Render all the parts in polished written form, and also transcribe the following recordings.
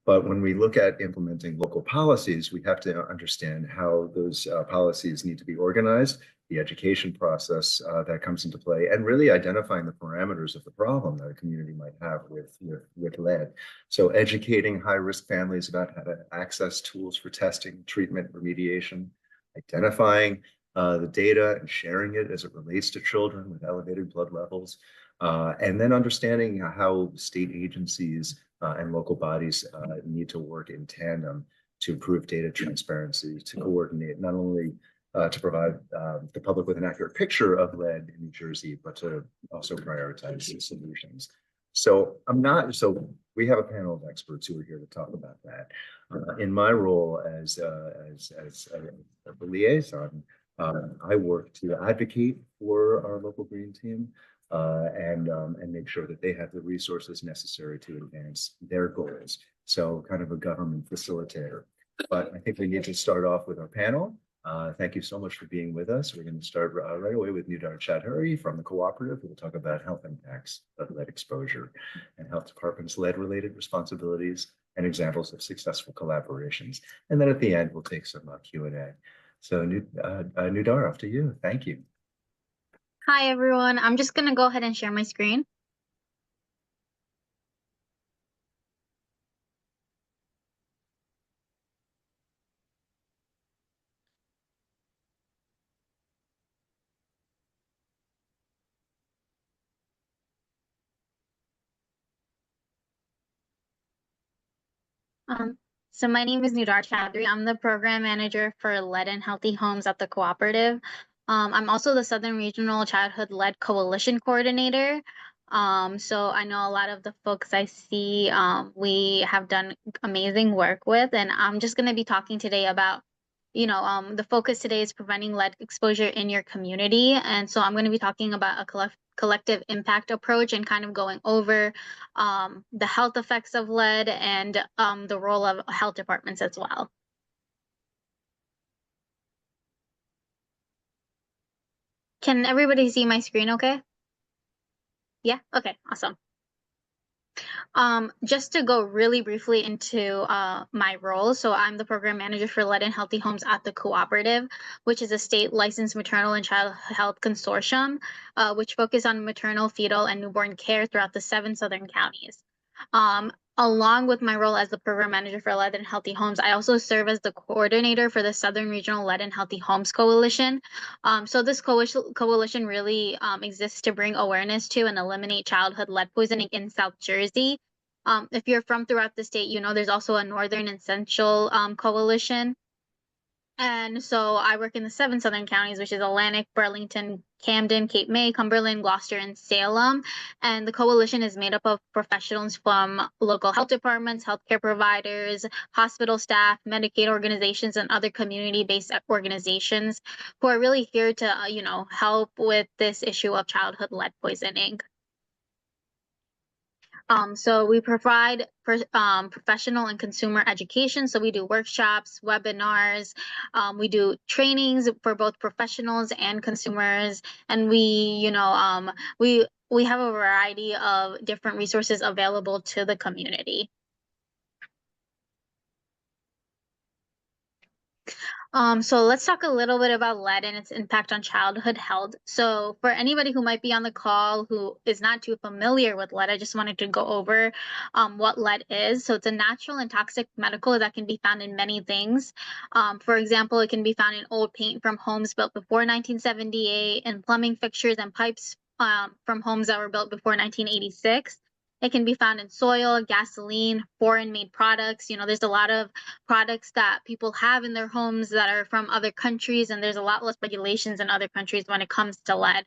But when we look at implementing local policies, we have to understand how those policies need to be organized, the education process that comes into play, and really identifying the parameters of the problem that a community might have with lead. So educating high-risk families about how to access tools for testing, treatment, remediation, identifying the data and sharing it as it relates to children with elevated blood levels, and then understanding how state agencies and local bodies need to work in tandem to improve data transparency, to coordinate, not only to provide the public with an accurate picture of lead in New Jersey, but to also prioritize solutions. So we have a panel of experts who are here to talk about that. In my role as a liaison, I work to advocate for our local green team and make sure that they have the resources necessary to advance their goals. So kind of a government facilitator. But I think we need to start off with our panel. Thank you so much for being with us. We're going to start right away with Nudar Chowdhury from the Cooperative, who will talk about health impacts of lead exposure and health department's lead-related responsibilities and examples of successful collaborations. And then at the end, we'll take some Q&A. So Nudar, off to you. Thank you. Hi, everyone. I'm just going to go ahead and share my screen. So my name is Nudar Chowdhury. I'm the program manager for Lead and Healthy Homes at the Cooperative. I'm also the Southern Regional Childhood Lead Coalition Coordinator. So I know a lot of the folks I see we have done amazing work with, and I'm just going to be talking today about, the focus today is preventing lead exposure in your community. And so I'm going to be talking about a collective impact approach and kind of going over the health effects of lead and the role of health departments as well. Can everybody see my screen okay? Yeah, okay, awesome. Just to go really briefly into my role. So I'm the program manager for Lead and Healthy Homes at the Cooperative, which is a state licensed maternal and child health consortium, which focus on maternal, fetal, and newborn care throughout the 7 southern counties. Along with my role as the program manager for Lead and Healthy Homes, I also serve as the coordinator for the Southern Regional Lead and Healthy Homes Coalition. So this coalition really exists to bring awareness to and eliminate childhood lead poisoning in South Jersey. If you're from throughout the state, you know there's also a Northern and Central coalition. And so I work in the 7 southern counties, which is Atlantic, Burlington, Camden, Cape May, Cumberland, Gloucester, and Salem. And the coalition is made up of professionals from local health departments, healthcare providers, hospital staff, Medicaid organizations, and other community-based organizations who are really here to, help with this issue of childhood lead poisoning. So we provide professional and consumer education. So we do workshops, webinars, we do trainings for both professionals and consumers, and we have a variety of different resources available to the community. So let's talk a little bit about lead and its impact on childhood health. So for anybody who might be on the call who is not too familiar with lead, I just wanted to go over what lead is. So it's a natural and toxic chemical that can be found in many things. For example, it can be found in old paint from homes built before 1978 and plumbing fixtures and pipes from homes that were built before 1986. It can be found in soil, gasoline, foreign-made products. There's a lot of products that people have in their homes that are from other countries, and there's a lot less regulations in other countries when it comes to lead.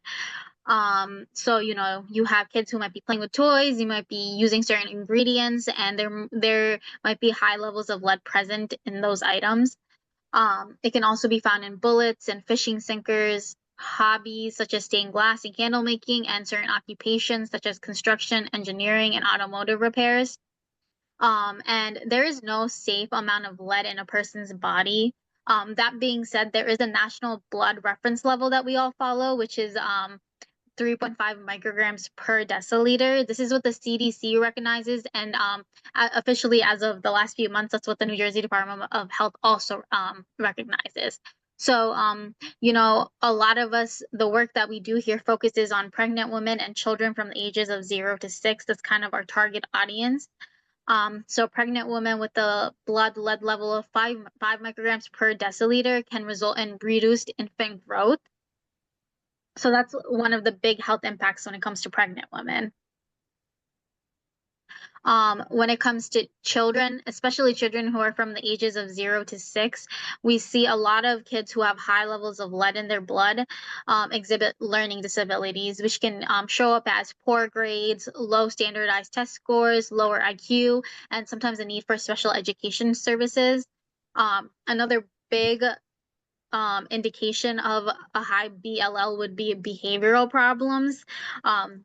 So, you have kids who might be playing with toys, you might be using certain ingredients, and there might be high levels of lead present in those items. It can also be found in bullets and fishing sinkers, hobbies such as stained glass and candle making, and certain occupations such as construction, engineering, and automotive repairs. And there is no safe amount of lead in a person's body. That being said, there is a national blood reference level that we all follow, which is 3.5 micrograms per deciliter. This is what the CDC recognizes, and officially, as of the last few months, that's what the New Jersey Department of Health also recognizes. So, you know, a lot of us, the work that we do here focuses on pregnant women and children from the ages of 0 to 6. That's kind of our target audience. So pregnant women with a blood lead level of 5 micrograms per deciliter can result in reduced infant growth. So that's one of the big health impacts when it comes to pregnant women. When it comes to children, especially children who are from the ages of 0 to 6, we see a lot of kids who have high levels of lead in their blood exhibit learning disabilities, which can show up as poor grades, low standardized test scores, lower IQ, and sometimes a need for special education services. Another big indication of a high BLL would be behavioral problems.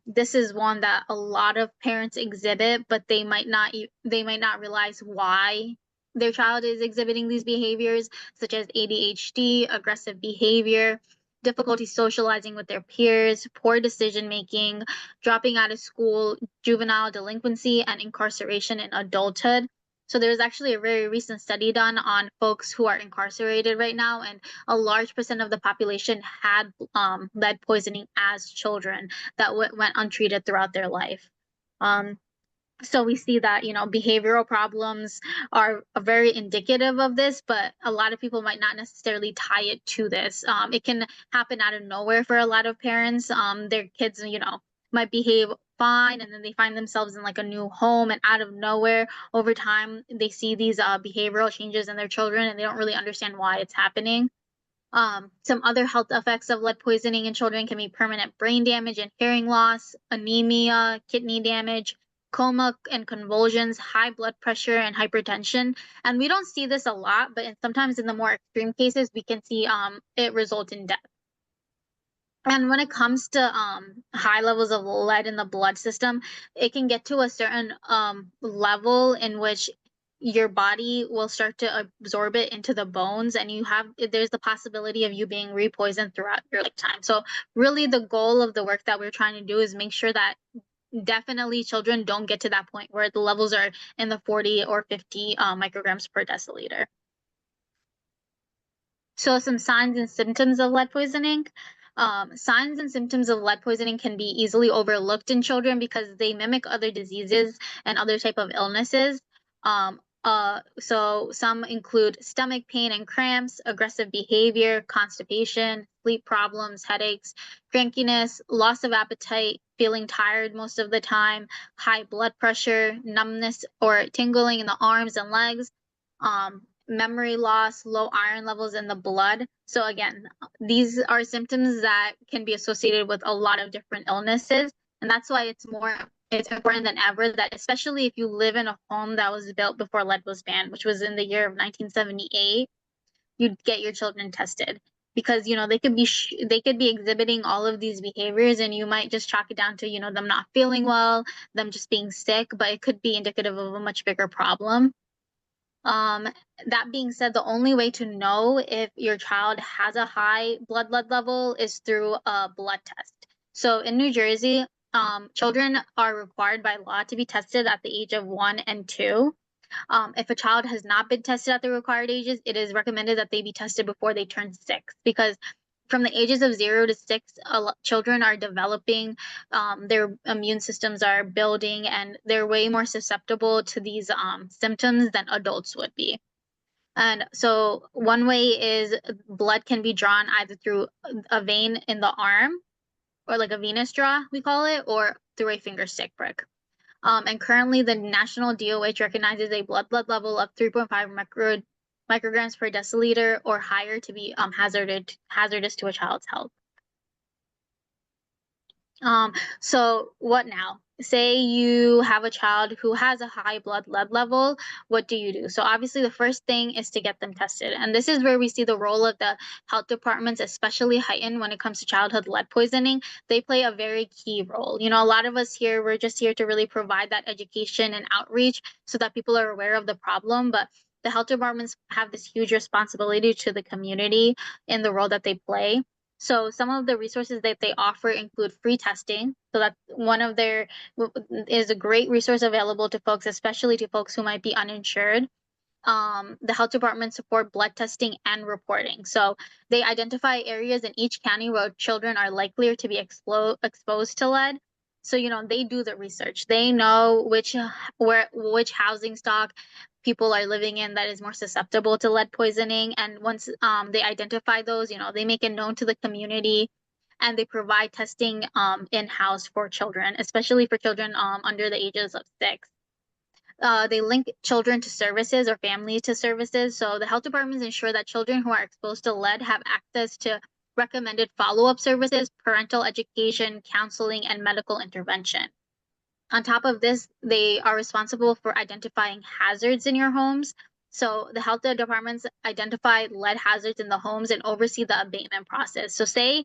This is one that a lot of parents exhibit, but they might not realize why their child is exhibiting these behaviors, such as ADHD, aggressive behavior, difficulty socializing with their peers, poor decision making, dropping out of school, juvenile delinquency, and incarceration in adulthood. So there's actually a very recent study done on folks who are incarcerated right now, and a large percent of the population had lead poisoning as children that went untreated throughout their life. So we see that, you know, behavioral problems are very indicative of this, but a lot of people might not necessarily tie it to this. It can happen out of nowhere for a lot of parents. Their kids, you know, might behave fine, and then they find themselves in like a new home, and out of nowhere, over time, they see these behavioral changes in their children, and they don't really understand why it's happening. Some other health effects of lead poisoning in children can be permanent brain damage and hearing loss, anemia, kidney damage, coma and convulsions, high blood pressure, and hypertension. And we don't see this a lot, but sometimes in the more extreme cases, we can see it result in death. And when it comes to high levels of lead in the blood system, it can get to a certain level in which your body will start to absorb it into the bones, and there's the possibility of you being repoisoned throughout your lifetime. So really the goal of the work that we're trying to do is make sure that definitely children don't get to that point where the levels are in the 40 or 50 micrograms per deciliter. So some signs and symptoms of lead poisoning. Signs and symptoms of lead poisoning can be easily overlooked in children because they mimic other diseases and other type of illnesses. So some include stomach pain and cramps, aggressive behavior, constipation, sleep problems, headaches, crankiness, loss of appetite, feeling tired most of the time, high blood pressure, numbness or tingling in the arms and legs, memory loss, low iron levels in the blood. So again, these are symptoms that can be associated with a lot of different illnesses. And that's why it's important than ever that, especially if you live in a home that was built before lead was banned, which was in the year of 1978, you'd get your children tested. Because, you know, they could be exhibiting all of these behaviors, and you might just chalk it down to, you know, them not feeling well, them just being sick, but it could be indicative of a much bigger problem. That being said, the only way to know if your child has a high blood lead level is through a blood test. So in New Jersey, children are required by law to be tested at the age of 1 and 2. If a child has not been tested at the required ages, it is recommended that they be tested before they turn 6, because from the ages of 0 to 6, children are developing, their immune systems are building, and they're way more susceptible to these symptoms than adults would be. And so one way is blood can be drawn either through a vein in the arm, or like a venous draw, we call it, or through a finger stick prick. And currently the national DOH recognizes a blood level of 3.5 micrograms per deciliter or higher to be hazardous to a child's health. So what now? Say you have a child who has a high blood lead level, what do you do? So obviously the first thing is to get them tested. And this is where we see the role of the health departments, especially heightened when it comes to childhood lead poisoning. They play a very key role. You know, a lot of us here, we're just here to really provide that education and outreach so that people are aware of the problem. But the health departments have this huge responsibility to the community in the role that they play. So some of the resources that they offer include free testing. So that's one of their is a great resource available to folks, especially to folks who might be uninsured. The health department support blood testing and reporting. So they identify areas in each county where children are likelier to be exposed to lead. So, they do the research. They know which housing stock people are living in that is more susceptible to lead poisoning. And once they identify those, they make it known to the community, and they provide testing in-house for children, especially for children under the ages of 6. They link children to services or families to services. So the health departments ensure that children who are exposed to lead have access to recommended follow-up services, parental education, counseling, and medical intervention. On top of this, they are responsible for identifying hazards in your homes. So the health departments identify lead hazards in the homes and oversee the abatement process. So say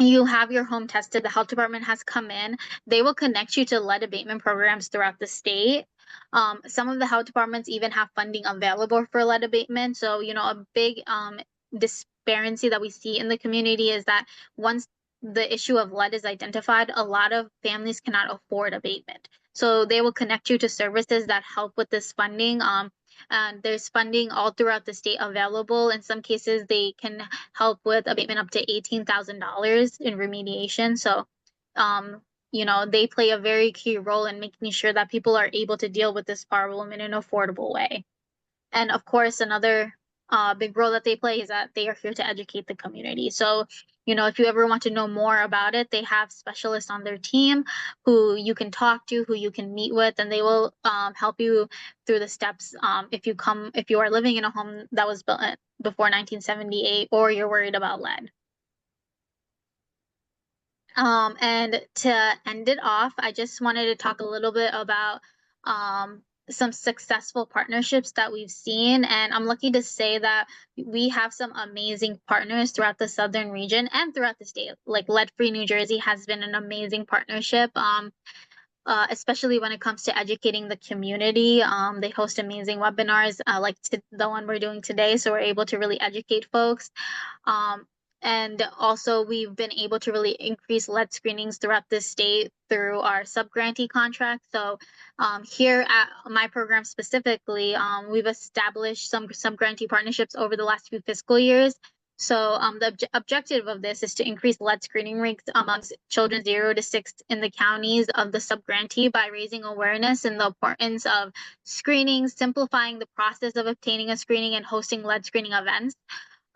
you have your home tested, the health department has come in, they will connect you to lead abatement programs throughout the state. Some of the health departments even have funding available for lead abatement. So, a big disparity that we see in the community is that once the issue of lead is identified, a lot of families cannot afford abatement. So they will connect you to services that help with this funding. And there's funding all throughout the state available. In some cases, they can help with abatement up to $18,000 in remediation. So, they play a very key role in making sure that people are able to deal with this problem in an affordable way. And of course, another big role that they play is that they are here to educate the community. So, if you ever want to know more about it, they have specialists on their team who you can talk to, who you can meet with, and they will help you through the steps. If you are living in a home that was built before 1978, or you're worried about lead. And to end it off, I just wanted to talk a little bit about some successful partnerships that we've seen. And I'm lucky to say that we have some amazing partners throughout the southern region and throughout the state. Like Lead Free New Jersey has been an amazing partnership. Especially when it comes to educating the community. They host amazing webinars like the one we're doing today. So we're able to really educate folks. And also, we've been able to really increase lead screenings throughout the state through our sub-grantee contract. So here at my program specifically, we've established some sub-grantee partnerships over the last few fiscal years. So the objective of this is to increase lead screening rates amongst children 0 to 6 in the counties of the sub-grantee by raising awareness and the importance of screening, simplifying the process of obtaining a screening, and hosting lead screening events.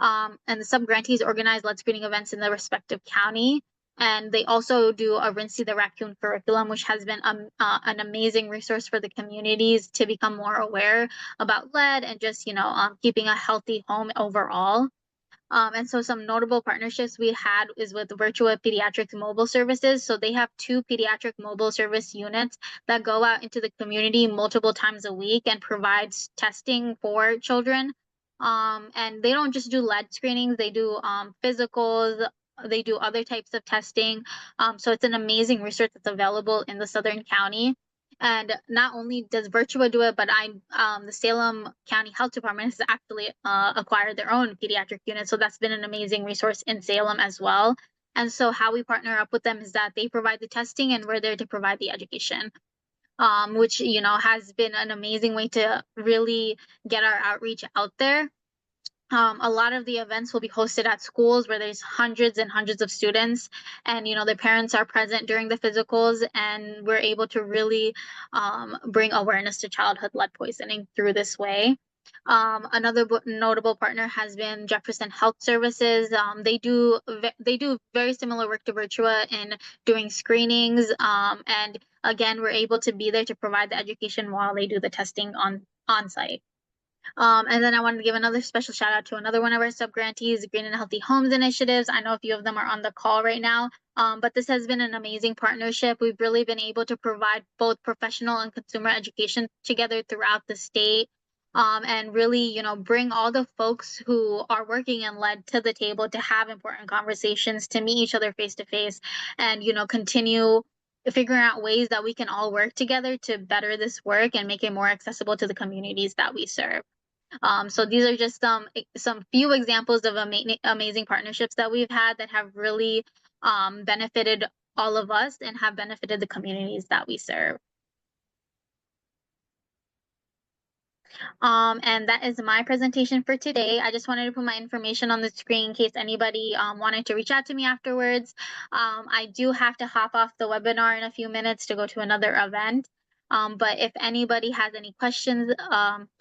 And the sub-grantees organize lead screening events in the respective county. And they also do a Rinse the Raccoon curriculum, which has been an amazing resource for the communities to become more aware about lead and just, keeping a healthy home overall. And so some notable partnerships we had is with Virtua Pediatrics Mobile Services. So they have 2 pediatric mobile service units that go out into the community multiple times a week and provides testing for children. And they don't just do lead screenings, they do physicals, they do other types of testing. So it's an amazing research that's available in the Southern County. And not only does Virtua do it, but the Salem County Health Department has actually acquired their own pediatric unit. So that's been an amazing resource in Salem as well. And so how we partner up with them is that they provide the testing and we're there to provide the education, which, has been an amazing way to really get our outreach out there. A lot of the events will be hosted at schools where there's hundreds and hundreds of students, and their parents are present during the physicals, and we're able to really bring awareness to childhood lead poisoning through this way. Another notable partner has been Jefferson Health Services. They do very similar work to Virtua in doing screenings, and again, we're able to be there to provide the education while they do the testing on site. And then I wanted to give another special shout out to another one of our sub-grantees, Green and Healthy Homes Initiatives. I know a few of them are on the call right now, but this has been an amazing partnership. We've really been able to provide both professional and consumer education together throughout the state, and really, bring all the folks who are working in lead to the table to have important conversations, to meet each other face to face, and, continue figuring out ways that we can all work together to better this work and make it more accessible to the communities that we serve. So these are just some few examples of amazing partnerships that we've had that have really benefited all of us and have benefited the communities that we serve. And that is my presentation for today. I just wanted to put my information on the screen in case anybody wanted to reach out to me afterwards. I do have to hop off the webinar in a few minutes to go to another event. But if anybody has any questions,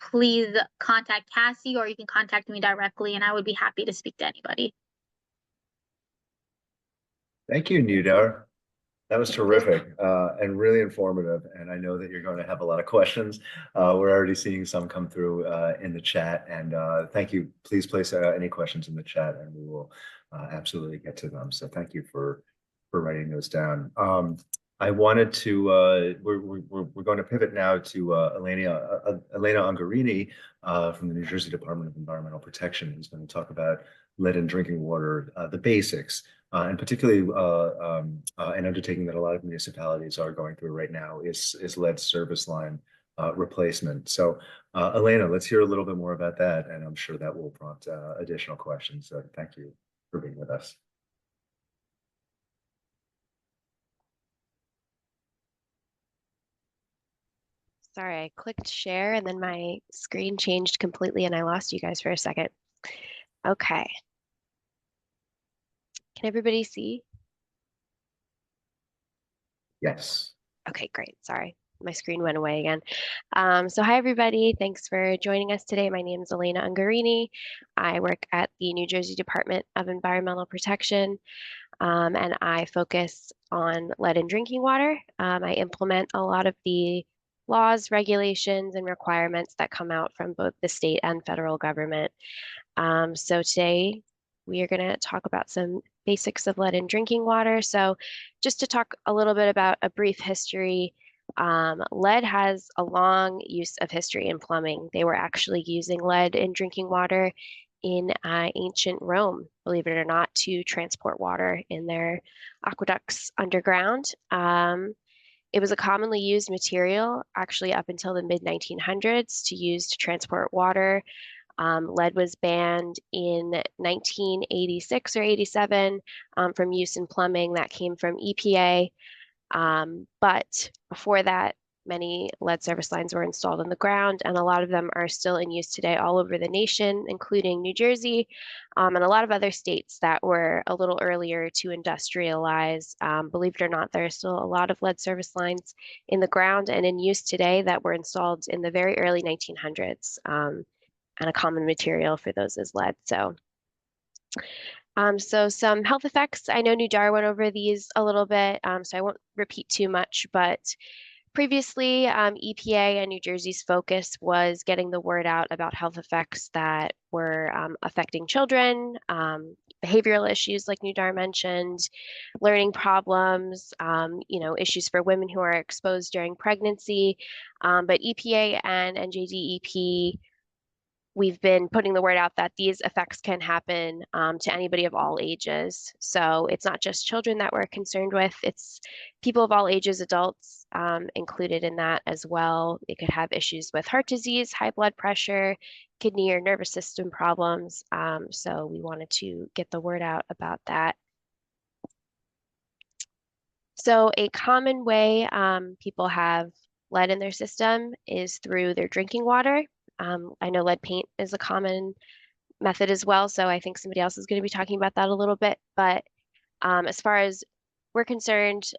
please contact Cassie, or you can contact me directly, and I would be happy to speak to anybody. Thank you, Nudar. That was terrific and really informative. And I know that you're going to have a lot of questions. We're already seeing some come through in the chat. And thank you. Please place any questions in the chat, and we will absolutely get to them. So thank you for writing those down. I wanted to, we're going to pivot now to Alaina Ungarini from the New Jersey Department of Environmental Protection, who's going to talk about lead in drinking water, the basics. And particularly an undertaking that a lot of municipalities are going through right now is lead service line replacement. So Alaina, let's hear a little bit more about that, and I'm sure that will prompt additional questions. So thank you for being with us. Sorry, I clicked share and then my screen changed completely and I lost you guys for a second. Okay. Can everybody see? Yes. Okay, great. Sorry, my screen went away again. So hi, everybody. Thanks for joining us today. My name is Alaina Ungarini. I work at the New Jersey Department of Environmental Protection, and I focus on lead in drinking water. I implement a lot of the laws, regulations, and requirements that come out from both the state and federal government. So today we are going to talk about some basics of lead in drinking water. So just to talk a little bit about a brief history, lead has a long use of history in plumbing. They were actually using lead in drinking water in ancient Rome, believe it or not, to transport water in their aqueducts underground. It was a commonly used material actually up until the mid-1900s to use to transport water. Lead was banned in 1986 or 87 from use in plumbing. That came from EPA. But before that, many lead service lines were installed in the ground, and a lot of them are still in use today all over the nation, including New Jersey and a lot of other states that were a little earlier to industrialize. Believe it or not, there are still a lot of lead service lines in the ground and in use today that were installed in the very early 1900s. And a common material for those is lead. So some health effects. I know Nudar went over these a little bit, so I won't repeat too much, but previously, EPA and New Jersey's focus was getting the word out about health effects that were affecting children, behavioral issues like Nudar mentioned, learning problems, issues for women who are exposed during pregnancy. But EPA and NJDEP, we've been putting the word out that these effects can happen to anybody of all ages. So it's not just children that we're concerned with, it's people of all ages, adults included in that as well. They could have issues with heart disease, high blood pressure, kidney or nervous system problems. So we wanted to get the word out about that. So a common way people have lead in their system is through their drinking water. I know lead paint is a common method as well, so I think somebody else is going to be talking about that a little bit. But as far as we're concerned,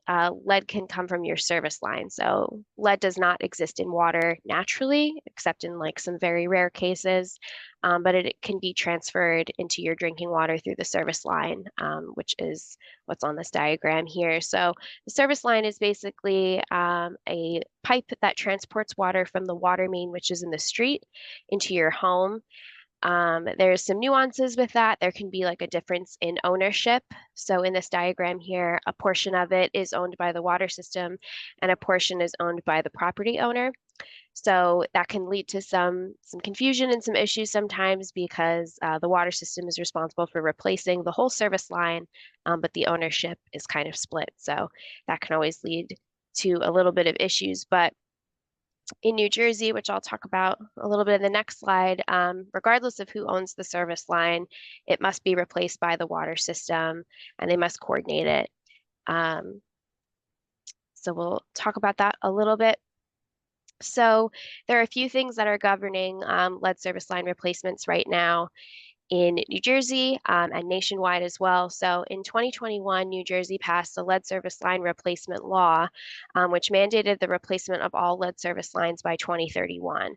lead can come from your service line. So lead does not exist in water naturally, except in like some very rare cases, but it can be transferred into your drinking water through the service line, which is what's on this diagram here. So the service line is basically a pipe that transports water from the water main, which is in the street, into your home. There's some nuances with that. There can be like a difference in ownership. So in this diagram here, a portion of it is owned by the water system and a portion is owned by the property owner. So that can lead to some confusion and some issues sometimes because the water system is responsible for replacing the whole service line, but the ownership is kind of split. So that can always lead to a little bit of issues. But In New Jersey, which I'll talk about a little bit in the next slide, regardless of who owns the service line, it must be replaced by the water system and they must coordinate it. So we'll talk about that a little bit. So there are a few things that are governing lead service line replacements right now in New Jersey and nationwide as well. So in 2021, New Jersey passed the lead service line replacement law, which mandated the replacement of all lead service lines by 2031.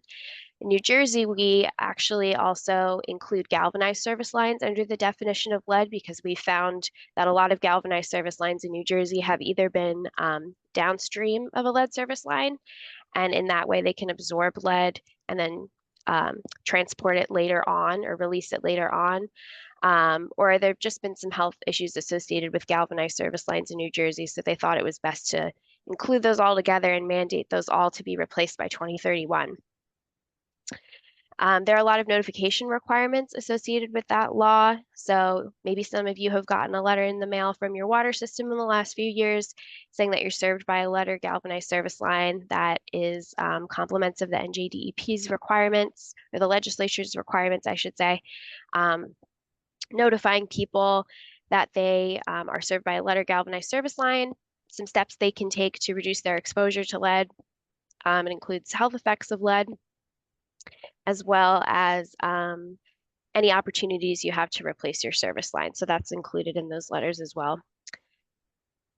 In New Jersey, we actually also include galvanized service lines under the definition of lead because we found that a lot of galvanized service lines in New Jersey have either been downstream of a lead service line, and in that way they can absorb lead and then transport it later on or release it later on. Or there have just been some health issues associated with galvanized service lines in New Jersey, so they thought it was best to include those all together and mandate those all to be replaced by 2031. There are a lot of notification requirements associated with that law. So maybe some of you have gotten a letter in the mail from your water system in the last few years saying that you're served by a lead galvanized service line that is complements of the NJDEP's requirements, or the legislature's requirements, I should say, notifying people that they are served by a lead galvanized service line, some steps they can take to reduce their exposure to lead. It includes health effects of lead, as well as any opportunities you have to replace your service line. So that's included in those letters as well.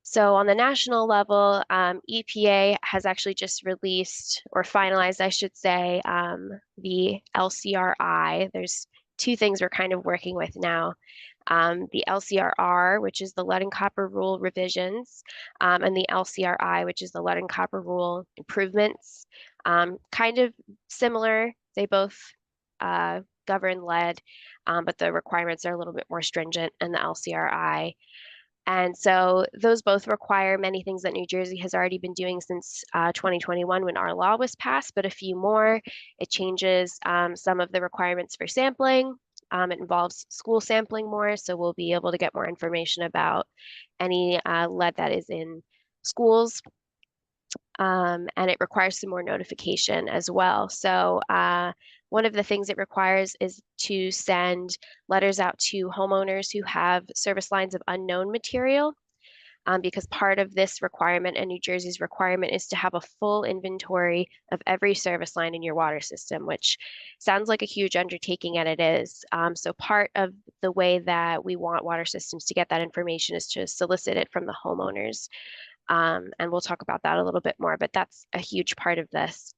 So on the national level, EPA has actually just released, or finalized, I should say, the LCRI. There's two things we're kind of working with now. The LCRR, which is the lead and copper rule revisions, and the LCRI, which is the lead and copper rule improvements. Kind of similar. They both govern lead, but the requirements are a little bit more stringent in the LCRI. And so those both require many things that New Jersey has already been doing since 2021 when our law was passed, but a few more. It changes some of the requirements for sampling. It involves school sampling more, so we'll be able to get more information about any lead that is in schools. And it requires some more notification as well. So one of the things it requires is to send letters out to homeowners who have service lines of unknown material, because part of this requirement and New Jersey's requirement is to have a full inventory of every service line in your water system, which sounds like a huge undertaking, and it is. So part of the way that we want water systems to get that information is to solicit it from the homeowners. And we'll talk about that a little bit more, but that's a huge part of this.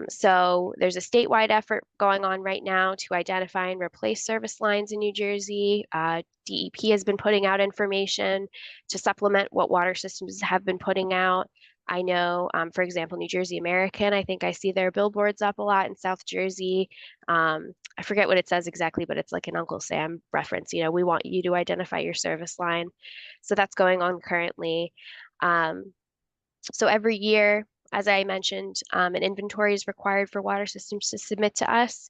So there's a statewide effort going on right now to identify and replace service lines in New Jersey. DEP has been putting out information to supplement what water systems have been putting out. I know, for example, New Jersey American, I think I see their billboards up a lot in South Jersey. I forget what it says exactly, but it's like an Uncle Sam reference. You know, we want you to identify your service line. So that's going on currently. So every year, as I mentioned, an inventory is required for water systems to submit to us.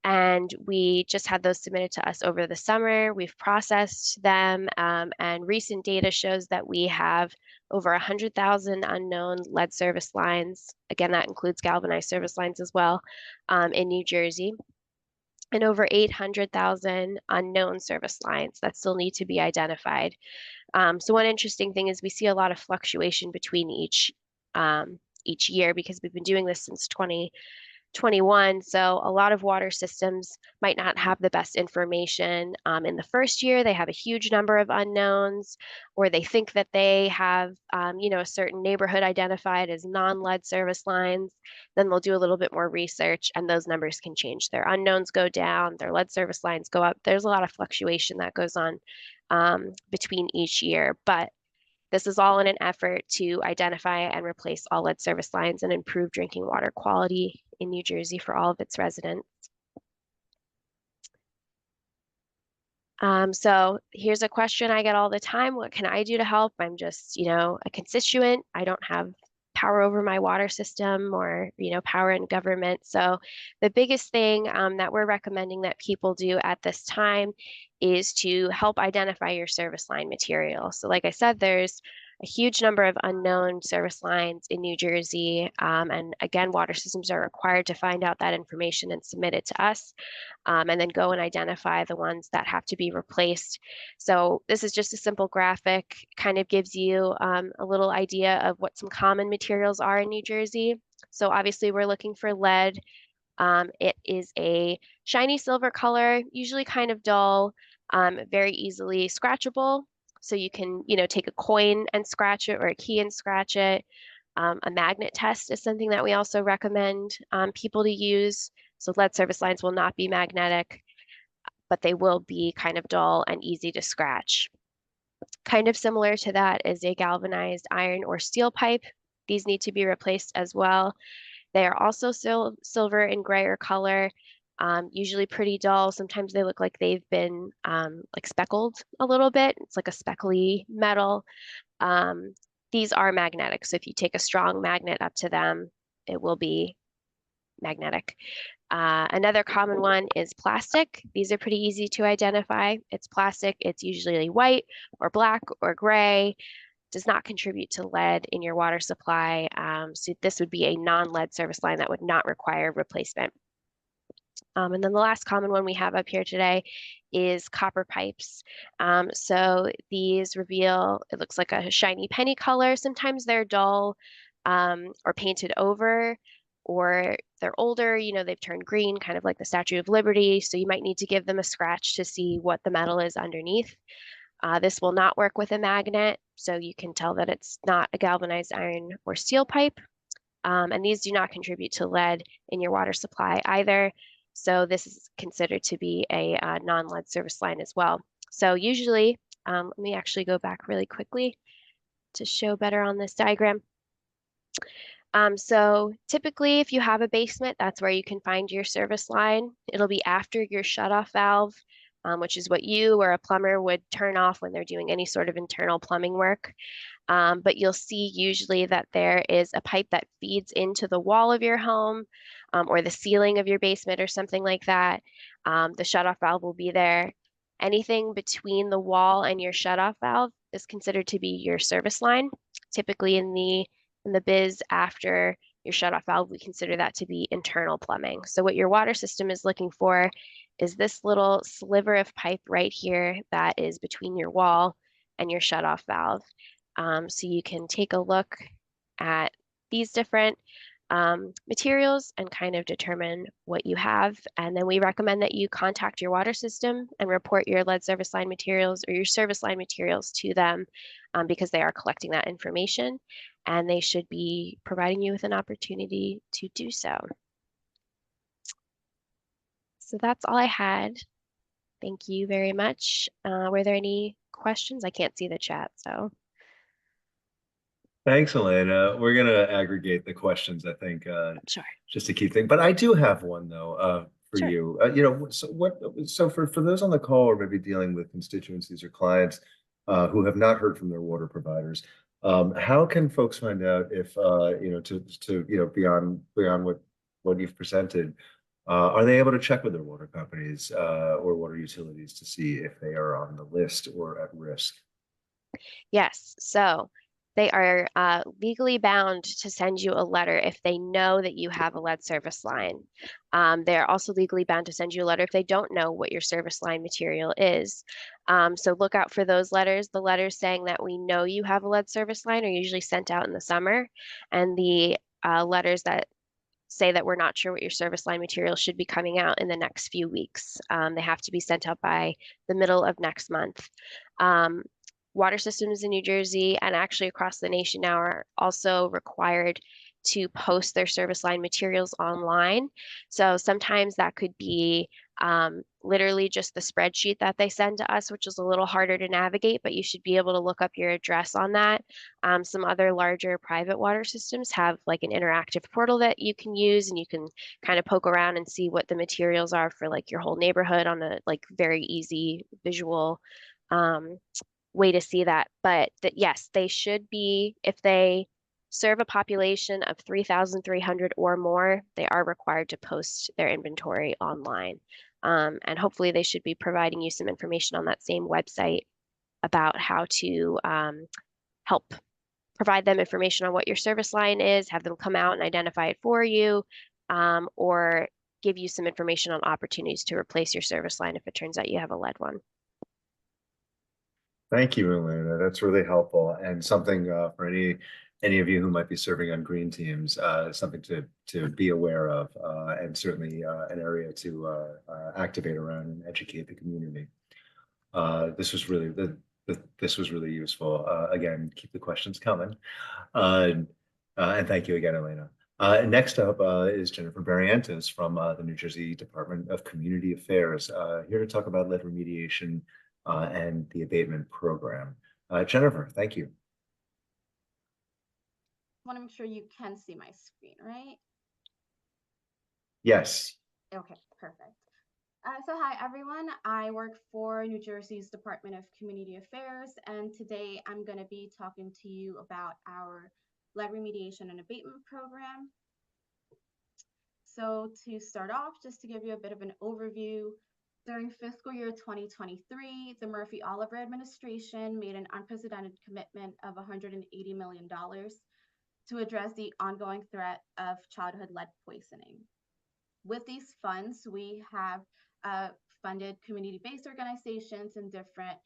And we just had those submitted to us over the summer. We've processed them, and recent data shows that we have over 100,000 unknown lead service lines. Again, that includes galvanized service lines as well, in New Jersey, and over 800,000 unknown service lines that still need to be identified. So one interesting thing is we see a lot of fluctuation between each year, because we've been doing this since 2021. So a lot of water systems might not have the best information in the first year. They have a huge number of unknowns, or they think that they have, a certain neighborhood identified as non-lead service lines. Then they'll do a little bit more research, and those numbers can change. Their unknowns go down, their lead service lines go up. There's a lot of fluctuation that goes on between each year, but this is all in an effort to identify and replace all lead service lines and improve drinking water quality in New Jersey for all of its residents. So here's a question I get all the time. What can I do to help? I'm just, a constituent. I don't have power over my water system or, power in government. So the biggest thing that we're recommending that people do at this time is to help identify your service line material. So like I said, there's a huge number of unknown service lines in New Jersey. And again, water systems are required to find out that information and submit it to us, and then go and identify the ones that have to be replaced. So this is just a simple graphic, kind of gives you a little idea of what some common materials are in New Jersey. So obviously we're looking for lead. It is a shiny silver color, usually kind of dull, very easily scratchable. So you can, take a coin and scratch it or a key and scratch it. A magnet test is something that we also recommend people to use. So lead service lines will not be magnetic, but they will be kind of dull and easy to scratch. Kind of similar to that is a galvanized iron or steel pipe. These need to be replaced as well. They are also silver and grayer color, usually pretty dull. Sometimes they look like they've been like speckled a little bit. It's like a speckly metal. These are magnetic, so if you take a strong magnet up to them, it will be magnetic. Another common one is plastic. These are pretty easy to identify. It's plastic. It's usually white or black or gray. Does not contribute to lead in your water supply. So this would be a non-lead service line that would not require replacement. And then the last common one we have up here today is copper pipes. So these reveal, it looks like a shiny penny color. Sometimes they're dull or painted over, or they're older, they've turned green, kind of like the Statue of Liberty. So you might need to give them a scratch to see what the metal is underneath. This will not work with a magnet, so you can tell that it's not a galvanized iron or steel pipe. And these do not contribute to lead in your water supply either. So this is considered to be a non-lead service line as well. So usually, let me actually go back really quickly to show better on this diagram. So typically, if you have a basement, that's where you can find your service line. It'll be after your shutoff valve, which is what you or a plumber would turn off when they're doing any sort of internal plumbing work. But you'll see usually that there is a pipe that feeds into the wall of your home or the ceiling of your basement or something like that. The shutoff valve will be there. Anything between the wall and your shutoff valve is considered to be your service line. Typically in the biz after your shutoff valve, we consider that to be internal plumbing. So what your water system is looking for is this little sliver of pipe right here that is between your wall and your shutoff valve. So you can take a look at these different materials and kind of determine what you have. And then we recommend that you contact your water system and report your lead service line materials or your service line materials to them because they are collecting that information and they should be providing you with an opportunity to do so. So that's all I had. Thank you very much. Were there any questions? I can't see the chat, so. Thanks, Alaina. We're going to aggregate the questions, I think, Sure. just to keep things. But I do have one, though, for Sure. you. So for those on the call or maybe dealing with constituencies or clients who have not heard from their water providers, how can folks find out if, beyond what you've presented, are they able to check with their water companies or water utilities to see if they are on the list or at risk? Yes. So they are legally bound to send you a letter if they know that you have a lead service line. They are also legally bound to send you a letter if they don't know what your service line material is. So look out for those letters. The letters saying that we know you have a lead service line are usually sent out in the summer, and the letters that say that we're not sure what your service line material should be coming out in the next few weeks. They have to be sent out by the middle of next month. Water systems in New Jersey and actually across the nation now are also required to post their service line materials online. So sometimes that could be literally just the spreadsheet that they send to us, which is a little harder to navigate, but you should be able to look up your address on that. Some other larger private water systems have like an interactive portal that you can use, and you can kind of poke around and see what the materials are for like your whole neighborhood on a like very easy visual way to see that. But that yes, they should be, if they serve a population of 3,300 or more, they are required to post their inventory online. And hopefully they should be providing you some information on that same website about how to help provide them information on what your service line is, have them come out and identify it for you, or give you some information on opportunities to replace your service line if it turns out you have a lead one. Thank you, Alaina. That's really helpful, and something for any of you who might be serving on green teams, something to be aware of, and certainly an area to activate around and educate the community. This was really this was really useful. Again, keep the questions coming, and thank you again, Alaina. Next up is Jennifer Barrientos from the New Jersey Department of Community Affairs, here to talk about lead remediation and the abatement program. Jennifer, thank you. I want to make sure you can see my screen, right? Yes. Okay, perfect. So hi everyone, I work for New Jersey's Department of Community Affairs, and today I'm going to be talking to you about our lead remediation and abatement program. So to start off, just to give you a bit of an overview, during fiscal year 2023, the Murphy-Oliver administration made an unprecedented commitment of $180 million to address the ongoing threat of childhood lead poisoning. With these funds, we have funded community-based organizations and different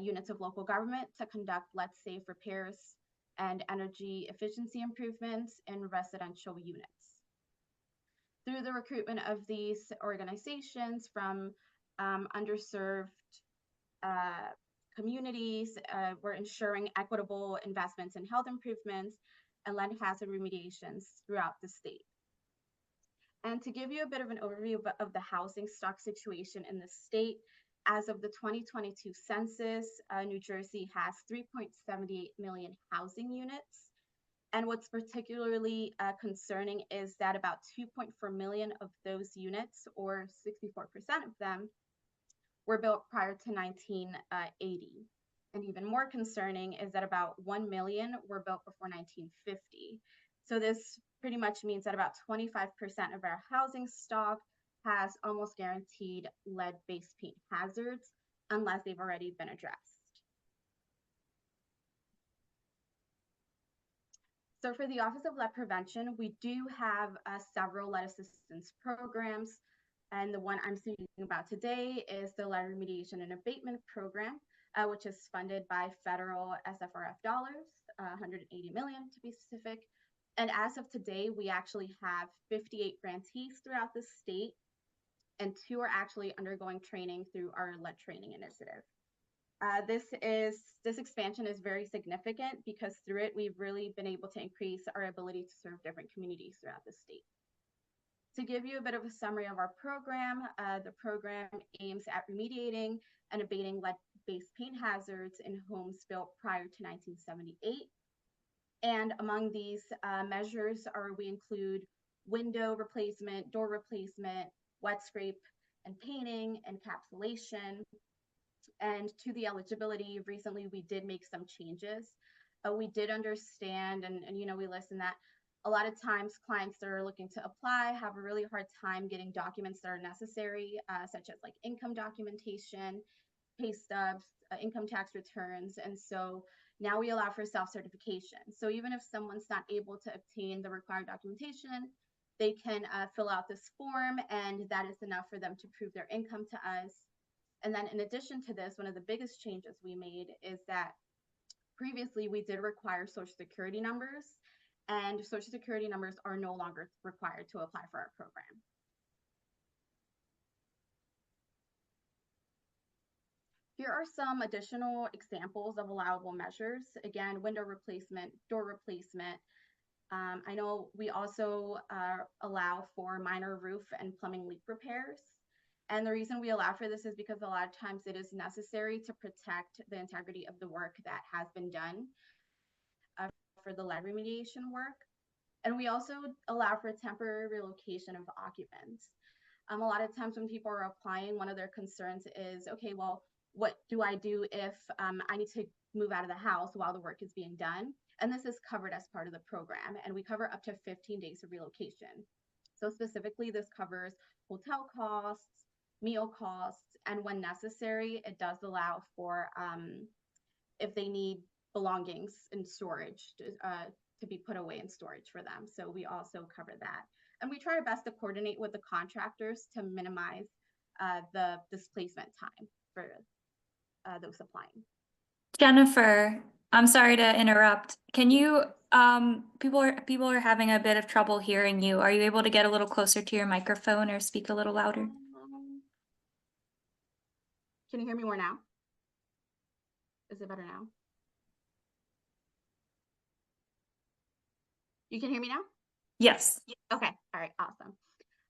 units of local government to conduct lead-safe repairs and energy efficiency improvements in residential units. Through the recruitment of these organizations from underserved communities, we're ensuring equitable investments in health improvements and lead hazard remediations throughout the state. And to give you a bit of an overview of the housing stock situation in the state, as of the 2022 census, New Jersey has 3.78 million housing units. And what's particularly concerning is that about 2.4 million of those units, or 64% of them, were built prior to 1980. And even more concerning is that about 1 million were built before 1950. So this pretty much means that about 25% of our housing stock has almost guaranteed lead-based paint hazards unless they've already been addressed. So for the Office of Lead Prevention, we do have several lead assistance programs, and the one I'm speaking about today is the Lead Remediation and Abatement Program, which is funded by federal SFRF dollars, 180 million to be specific. And as of today, we actually have 58 grantees throughout the state, and 2 are actually undergoing training through our lead training initiative. This expansion is very significant because through it, we've really been able to increase our ability to serve different communities throughout the state. To give you a bit of a summary of our program, the program aims at remediating and abating lead-based paint hazards in homes built prior to 1978. And among these measures we include window replacement, door replacement, wet scrape and painting, encapsulation. And to the eligibility, recently we did make some changes. We did understand, and we listen that a lot of times clients that are looking to apply have a really hard time getting documents that are necessary, such as like income documentation, pay stubs, income tax returns. And so now we allow for self-certification. So even if someone's not able to obtain the required documentation, they can fill out this form, and that is enough for them to prove their income to us. And then in addition to this, one of the biggest changes we made is that previously we did require social security numbers, and social security numbers are no longer required to apply for our program. Here are some additional examples of allowable measures. Again, window replacement, door replacement. I know we also allow for minor roof and plumbing leak repairs. And the reason we allow for this is because a lot of times it is necessary to protect the integrity of the work that has been done for the lead remediation work. And we also allow for temporary relocation of occupants. A lot of times when people are applying, one of their concerns is, okay, well, what do I do if I need to move out of the house while the work is being done? And this is covered as part of the program, and we cover up to 15 days of relocation. So specifically, this covers hotel costs, meal costs, and when necessary, it does allow for if they need belongings in storage to be put away in storage for them. So we also cover that. And we try our best to coordinate with the contractors to minimize the displacement time for those applying. Jennifer, I'm sorry to interrupt. Can you, people are having a bit of trouble hearing you. Are you able to get a little closer to your microphone or speak a little louder? Can you hear me more now? Is it better now? You can hear me now? Yes. Okay. All right. Awesome.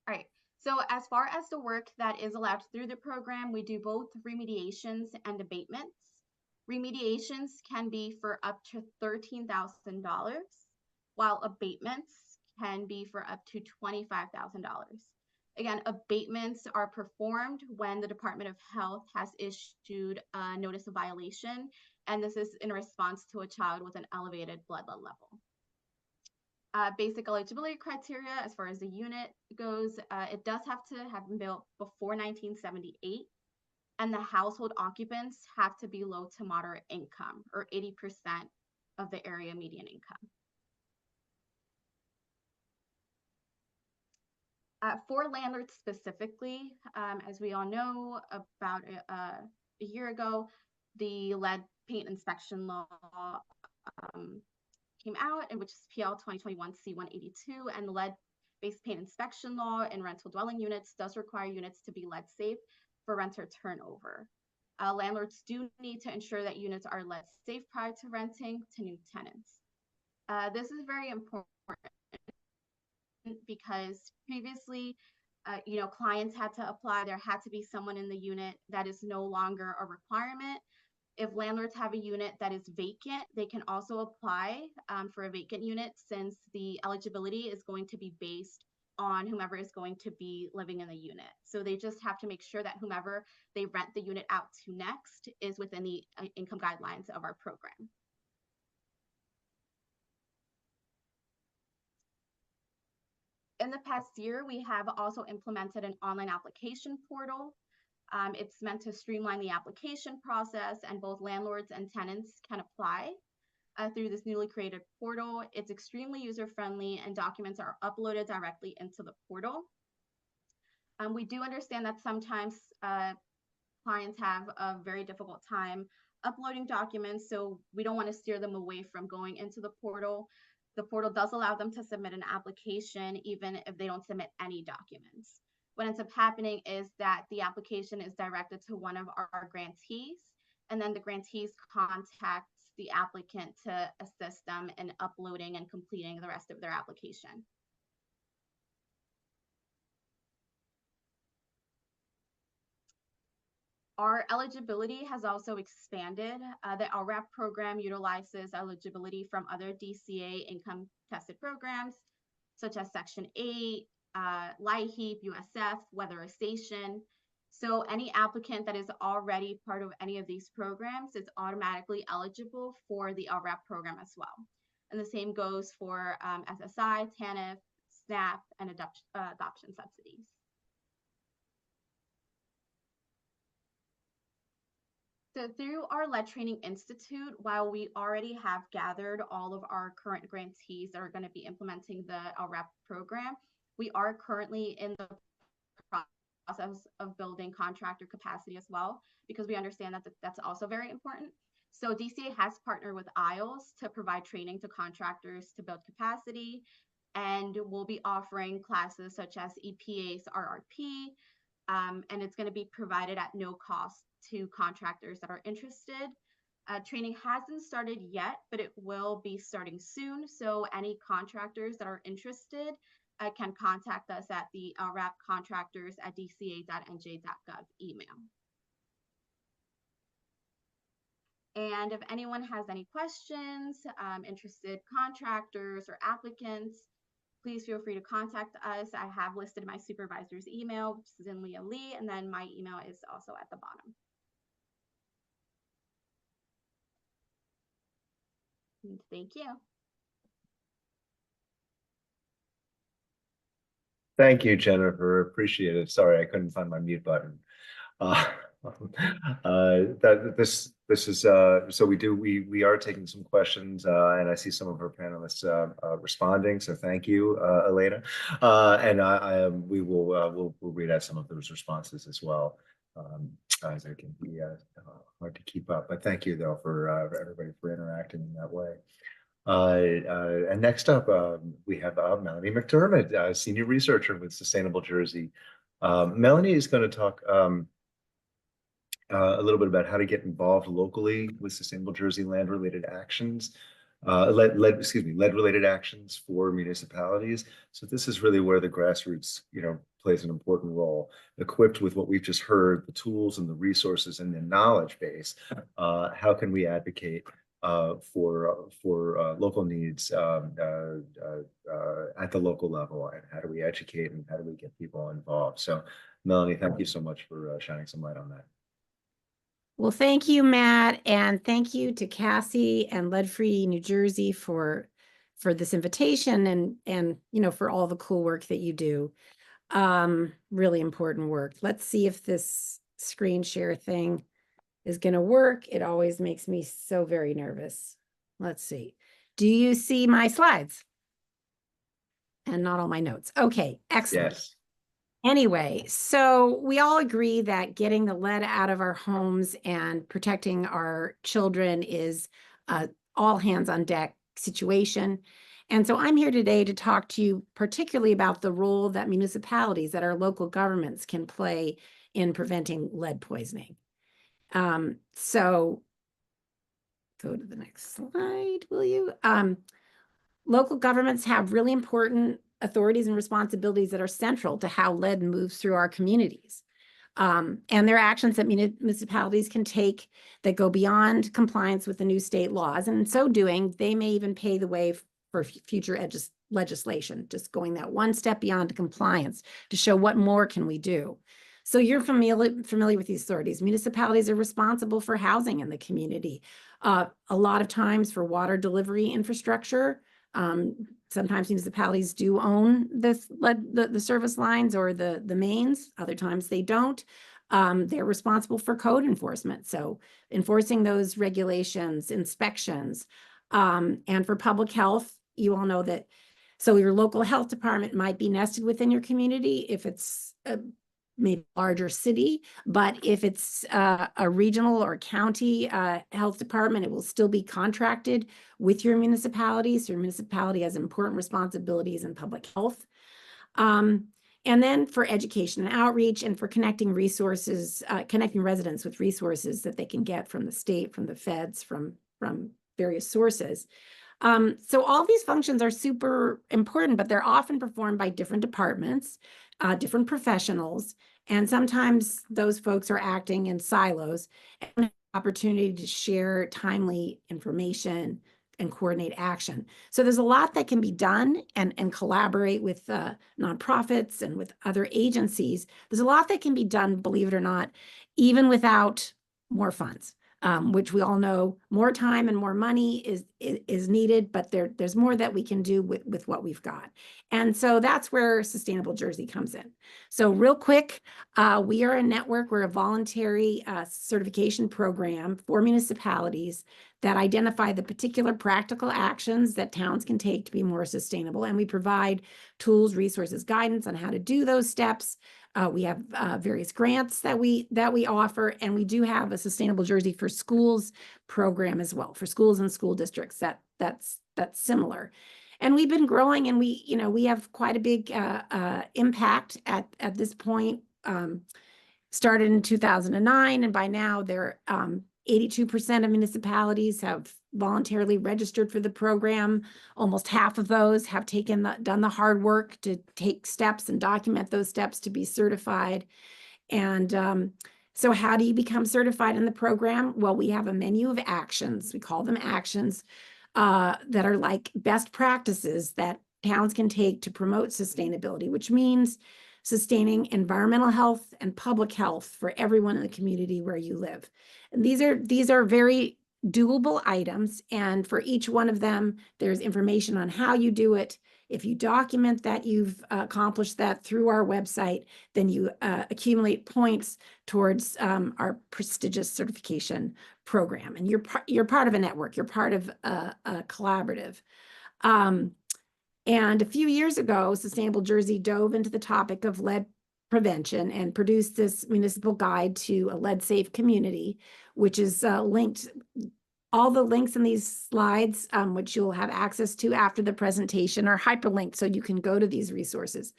All right. So as far as the work that is allowed through the program, we do both remediations and abatements. Remediations can be for up to $13,000, while abatements can be for up to $25,000. Again, abatements are performed when the Department of Health has issued a notice of violation, and this is in response to a child with an elevated blood lead level. Basic eligibility criteria as far as the unit goes, it does have to have been built before 1978, and the household occupants have to be low to moderate income, or 80% of the area median income. For landlords specifically, as we all know, about a year ago, the lead paint inspection law came out, and which is PL 2021 C182, and the lead-based paint inspection law in rental dwelling units does require units to be lead safe for renter turnover. Landlords do need to ensure that units are lead safe prior to renting to new tenants. This is very important because previously, clients had to apply. There had to be someone in the unit. That is no longer a requirement. If landlords have a unit that is vacant, they can also apply for a vacant unit, since the eligibility is going to be based on whomever is going to be living in the unit. So they just have to make sure that whomever they rent the unit out to next is within the income guidelines of our program. In the past year, we have also implemented an online application portal. It's meant to streamline the application process, and both landlords and tenants can apply through this newly created portal. It's extremely user-friendly, and documents are uploaded directly into the portal. We do understand that sometimes clients have a very difficult time uploading documents, so we don't want to steer them away from going into the portal. The portal does allow them to submit an application even if they don't submit any documents. What ends up happening is that the application is directed to one of our grantees, and then the grantees contacts the applicant to assist them in uploading and completing the rest of their application. Our eligibility has also expanded. The LRAP program utilizes eligibility from other DCA income tested programs, such as Section 8, LIHEAP, USF, weatherization. So any applicant that is already part of any of these programs is automatically eligible for the LRAP program as well. And the same goes for SSI, TANF, SNAP, and adoption subsidies. So through our Lead Training Institute, while we already have gathered all of our current grantees that are going to be implementing the LRAP program, we are currently in the process of building contractor capacity as well, because we understand that that's also very important. So DCA has partnered with ISLES to provide training to contractors to build capacity, and we'll be offering classes such as EPA's RRP, and it's going to be provided at no cost to contractors that are interested. Training hasn't started yet, but it will be starting soon. So any contractors that are interested can contact us at the rapcontractors@dca.nj.gov email. And if anyone has any questions, interested contractors or applicants, please feel free to contact us. I have listed my supervisor's email, which is in Leah Lee, and then my email is also at the bottom. And thank you. Thank you, Jennifer. Appreciate it. Sorry, I couldn't find my mute button. This is so we are taking some questions and I see some of our panelists responding, so thank you, Alaina, and we'll read out some of those responses as well, as it can be hard to keep up, but thank you though for everybody for interacting in that way. And next up, we have Melanie McDermott, senior researcher with Sustainable Jersey. Melanie is going to talk a little bit about how to get involved locally with Sustainable Jersey land-related actions, lead-related actions for municipalities. So this is really where the grassroots, plays an important role. Equipped with what we've just heard, the tools and the resources and the knowledge base, how can we advocate for local needs at the local level, and how do we educate and how do we get people involved? So, Melanie, thank you so much for shining some light on that. Well, thank you, Matt, and thank you to Cassie and Lead Free New Jersey for this invitation and for all the cool work that you do. Really important work. Let's see if this screen share thing is going to work. It always makes me so very nervous. Let's see. Do you see my slides? And not all my notes. Okay, excellent. Yes. Anyway, so we all agree that getting the lead out of our homes and protecting our children is all hands on deck situation. And so I'm here today to talk to you particularly about the role that municipalities, that our local governments can play in preventing lead poisoning. So go to the next slide, will you? Local governments have really important authorities and responsibilities that are central to how lead moves through our communities. And there are actions that municipalities can take that go beyond compliance with the new state laws. And in so doing, they may even pave the way for future legislation, just going that one step beyond compliance to show what more can we do. So you're familiar with these authorities. Municipalities are responsible for housing in the community. A lot of times for water delivery infrastructure. Sometimes municipalities do own the service lines or the mains. Other times they don't. They're responsible for code enforcement. So enforcing those regulations, inspections, and for public health, you all know that. So your local health department might be nested within your community if it's maybe a larger city, but if it's a regional or county health department, it will still be contracted with your municipality. So your municipality has important responsibilities in public health. And then for education and outreach and for connecting resources, connecting residents with resources that they can get from the state, from the feds, from various sources. So all these functions are super important, but they're often performed by different departments, different professionals, and sometimes those folks are acting in silos and have an opportunity to share timely information and coordinate action. So there's a lot that can be done and collaborate with nonprofits and with other agencies. There's a lot that can be done, believe it or not, even without more funds. Which we all know more time and more money is needed, but there's more that we can do with what we've got. And so that's where Sustainable Jersey comes in. So real quick, we are a network, we're a voluntary certification program for municipalities that identify the particular practical actions that towns can take to be more sustainable. And we provide tools, resources, guidance on how to do those steps. We have various grants that we offer, and we do have a Sustainable Jersey for Schools program as well, for schools and school districts that's similar. And we've been growing, and we have quite a big impact at this point. Started in 2009, and by now there 82% of municipalities have voluntarily registered for the program. Almost half of those have done the hard work to take steps and document those steps to be certified. And so how do you become certified in the program? Well, we have a menu of actions. We call them actions that are like best practices that towns can take to promote sustainability, which means sustaining environmental health and public health for everyone in the community where you live. And these are very doable items, and for each one of them, there's information on how you do it. If you document that you've accomplished that through our website, then you accumulate points towards our prestigious certification program. And you're part of a network. You're part of a collaborative. And a few years ago, Sustainable Jersey dove into the topic of lead prevention and produced this municipal guide to a lead-safe community, which is linked. All the links in these slides, which you'll have access to after the presentation, are hyperlinked, so you can go to these resources.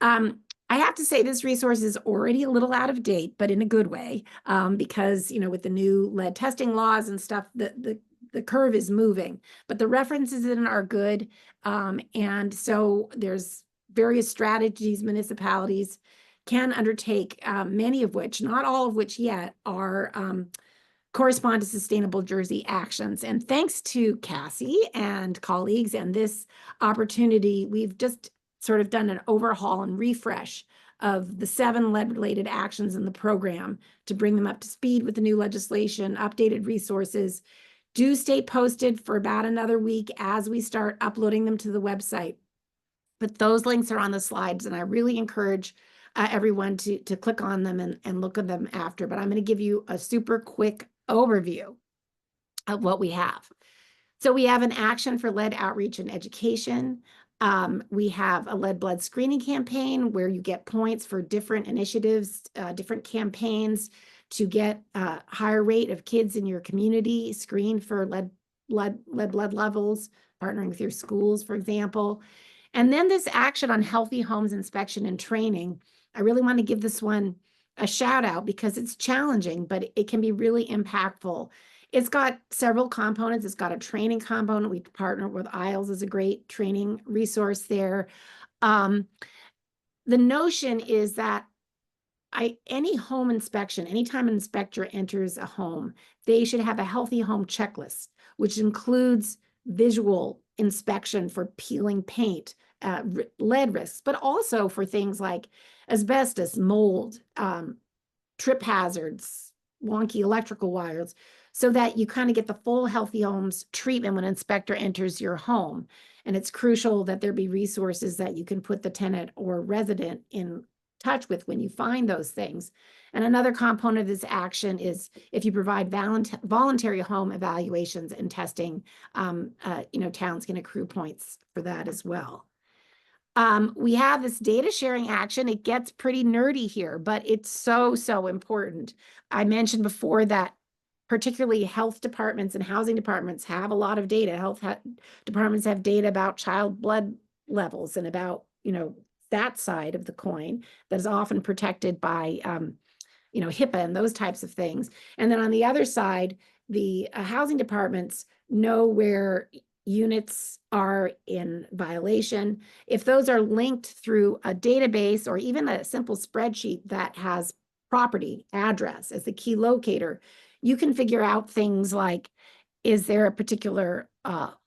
I have to say this resource is already a little out of date, but in a good way, because, you know, with the new lead testing laws and stuff, the curve is moving, but the references in are good. And so there's various strategies municipalities can undertake, many of which, not all of which yet, are correspond to Sustainable Jersey actions. And thanks to Cassie and colleagues and this opportunity, we've just sort of done an overhaul and refresh of the 7 lead-related actions in the program to bring them up to speed with the new legislation, updated resources. Do stay posted for about another week as we start uploading them to the website. But those links are on the slides, and I really encourage everyone to click on them and look at them after. But I'm going to give you a super quick overview of what we have. So we have an action for lead outreach and education. We have a lead blood screening campaign where you get points for different initiatives, different campaigns to get a higher rate of kids in your community screened for lead blood levels, partnering with your schools, for example. And then this action on healthy homes inspection and training. I really want to give this one a shout out because it's challenging, but it can be really impactful. It's got several components. It's got a training component. We partner with ISLES as a great training resource there. The notion is that any home inspection, anytime an inspector enters a home, they should have a healthy home checklist, which includes visual inspection for peeling paint, lead risks, but also for things like asbestos, mold, trip hazards, wonky electrical wires, so that you kind of get the full healthy homes treatment when an inspector enters your home. And it's crucial that there be resources that you can put the tenant or resident in touch with when you find those things. And another component of this action is if you provide voluntary home evaluations and testing, towns can accrue points for that as well. We have this data sharing action. It gets pretty nerdy here, but it's so important. I mentioned before that particularly health departments and housing departments have a lot of data. Health departments have data about child blood levels and about, that side of the coin that is often protected by, HIPAA and those types of things. And then on the other side, the housing departments know where units are in violation. If those are linked through a database or even a simple spreadsheet that has property address as the key locator, you can figure out things like, is there a particular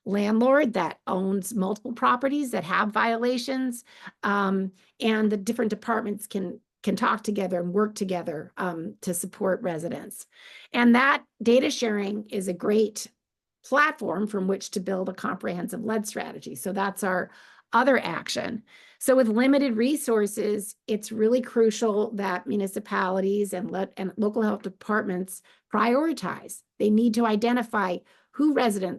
landlord that owns multiple properties that have violations? And the different departments can talk together and work together to support residents. And that data sharing is a great platform from which to build a comprehensive lead strategy. So that's our other action. So with limited resources, it's really crucial that municipalities and local health departments prioritize. They need to identify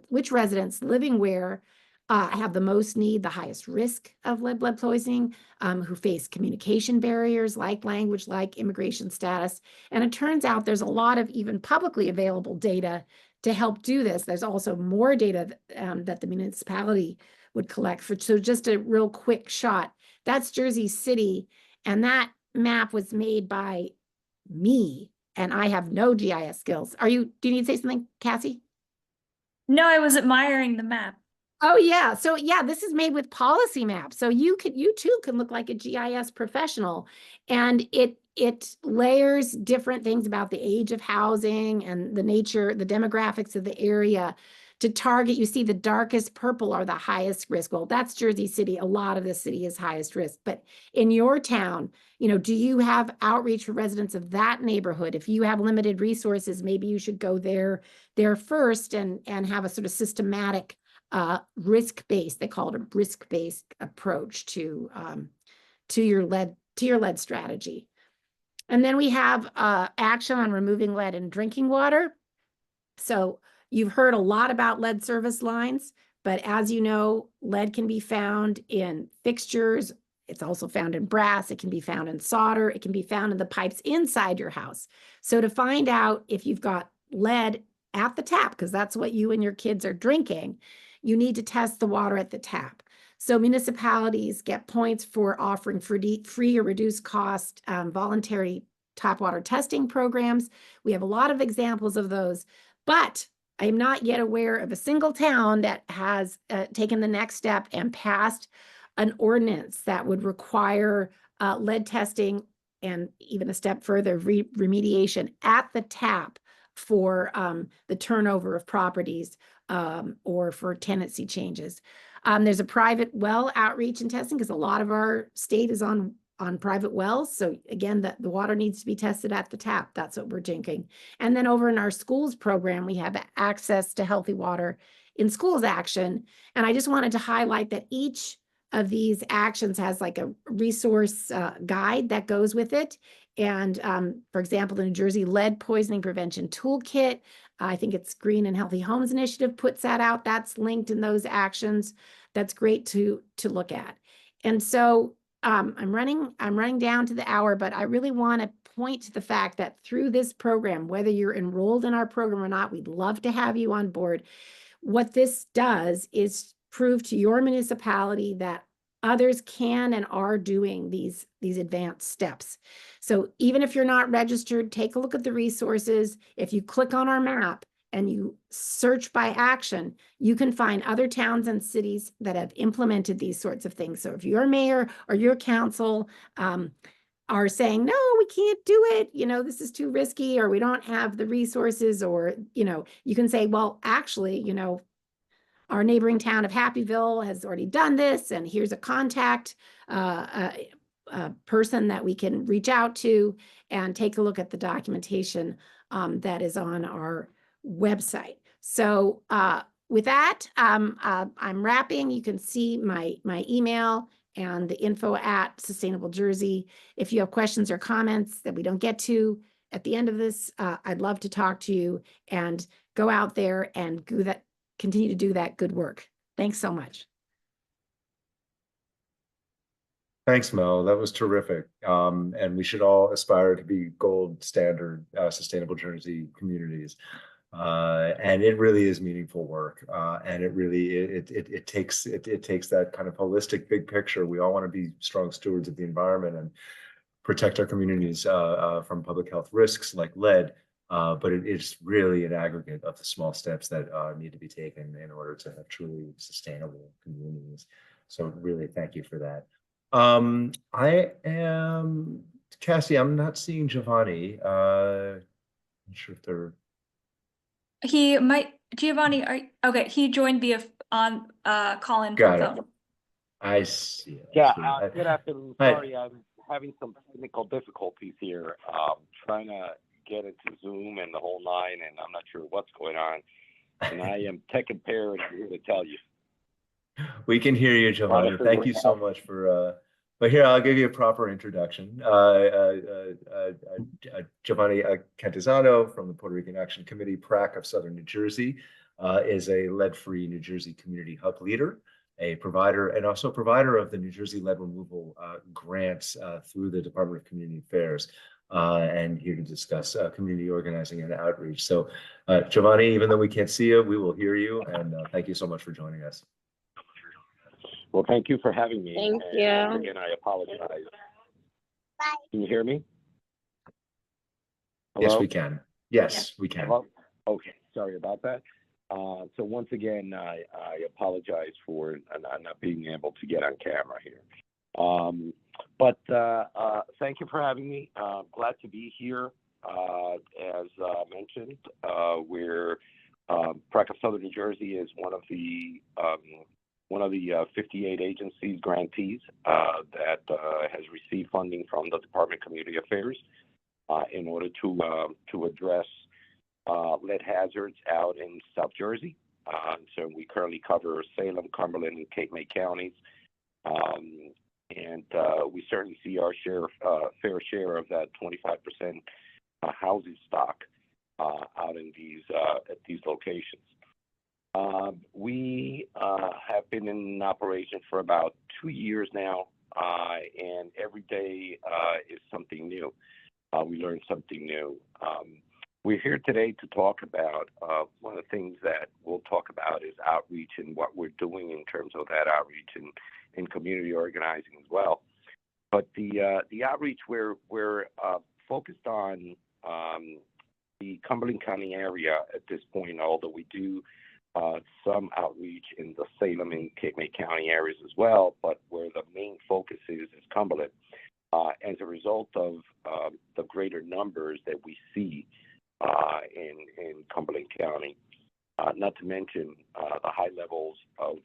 which residents living where have the most need, the highest risk of lead blood poisoning, who face communication barriers like language, like immigration status. And it turns out there's a lot of even publicly available data to help do this. There's also more data that the municipality would collect. So just a real quick shot, that's Jersey City. And that map was made by me, and I have no GIS skills. Do you need to say something, Cassie? No, I was admiring the map. Oh yeah. So yeah, this is made with policy maps. So you too can look like a GIS professional, and it layers different things about the age of housing and the nature, the demographics of the area to target, you see the darkest purple are the highest risk. Well, that's Jersey City. A lot of the city is highest risk. But in your town, you know, do you have outreach for residents of that neighborhood? If you have limited resources, maybe you should go there first and have a sort of systematic risk-based, they call it a risk-based approach to your lead strategy. And then we have action on removing lead in drinking water. So you've heard a lot about lead service lines, but as you know, lead can be found in fixtures. It's also found in brass. It can be found in solder. It can be found in the pipes inside your house. So to find out if you've got lead at the tap, because that's what you and your kids are drinking, you need to test the water at the tap. So municipalities get points for offering free or reduced cost voluntary tap water testing programs. We have a lot of examples of those, but I am not yet aware of a single town that has taken the next step and passed an ordinance that would require lead testing and even a step further, remediation at the tap for the turnover of properties or for tenancy changes. There's a private well outreach and testing because a lot of our state is on private wells. So again, the water needs to be tested at the tap. That's what we're drinking. And then over in our schools program, we have access to healthy water in schools action. And I just wanted to highlight that each of these actions has like a resource guide that goes with it. And for example, the New Jersey Lead Poisoning Prevention Toolkit, I think it's Green and Healthy Homes Initiative puts that out. That's linked in those actions. That's great to look at. And so I'm running down to the hour, but I really want to point to the fact that through this program, whether you're enrolled in our program or not, we'd love to have you on board. What this does is prove to your municipality that others can and are doing these advanced steps. So even if you're not registered, take a look at the resources. If you click on our map and you search by action, you can find other towns and cities that have implemented these sorts of things. So if your mayor or your council are saying, no, we can't do it, you know, this is too risky, or we don't have the resources, or, you know, you can say, well, actually, you know, our neighboring town of Happyville has already done this, and here's a contact person that we can reach out to and take a look at the documentation that is on our website. So with that, I'm wrapping. You can see my email and the info at Sustainable Jersey. If you have questions or comments that we don't get to at the end of this, I'd love to talk to you, and go out there and continue to do that good work. Thanks so much. Thanks, Mel. That was terrific. And we should all aspire to be gold standard Sustainable Jersey communities. And it really is meaningful work. And it really, it takes that kind of holistic big picture. We all want to be strong stewards of the environment and protect our communities from public health risks like lead. But it is really an aggregate of the small steps that need to be taken in order to have truly sustainable communities. So really, thank you for that. I am, Cassie, I'm not seeing Geovanni. I'm not sure if they're... He might, Geovanni, okay, he joined via on call-in from phone. I see. Yeah, good afternoon. Sorry, I'm having some technical difficulties here. Trying to get into Zoom and the whole nine, and I'm not sure what's going on. And I am tech impaired, I'm here to tell you. We can hear you, Geovanni. Thank you so much for, but here, I'll give you a proper introduction. Geovanni Cantizano from the Puerto Rican Action Committee, PRAC of Southern New Jersey, is a lead-free New Jersey community hub leader, a provider, and also a provider of the New Jersey lead removal grants through the Department of Community Affairs. And here to discuss community organizing and outreach. So Geovanni, even though we can't see you, we will hear you, and thank you so much for joining us. Well, thank you for having me. Thank you. And I apologize. Can you hear me? Hello? Yes, we can. Yes, we can. Hello? Okay, sorry about that. So once again, I apologize for not being able to get on camera here. But thank you for having me. Glad to be here. As mentioned, we're PRAC of Southern New Jersey is one of the 58 agencies grantees that has received funding from the Department of Community Affairs in order to address lead hazards out in South Jersey. So we currently cover Salem, Cumberland, and Cape May counties. And we certainly see our fair share of that 25% housing stock out in at these locations. We have been in operation for about 2 years now, and every day is something new. We learn something new. We're here today to talk about one of the things that we'll talk about is outreach and what we're doing in terms of that outreach and community organizing as well. But the outreach we're focused on the Cumberland County area at this point, although we do some outreach in the Salem and Cape May County areas as well, but where the main focus is Cumberland. As a result of the greater numbers that we see in Cumberland County, not to mention the high levels of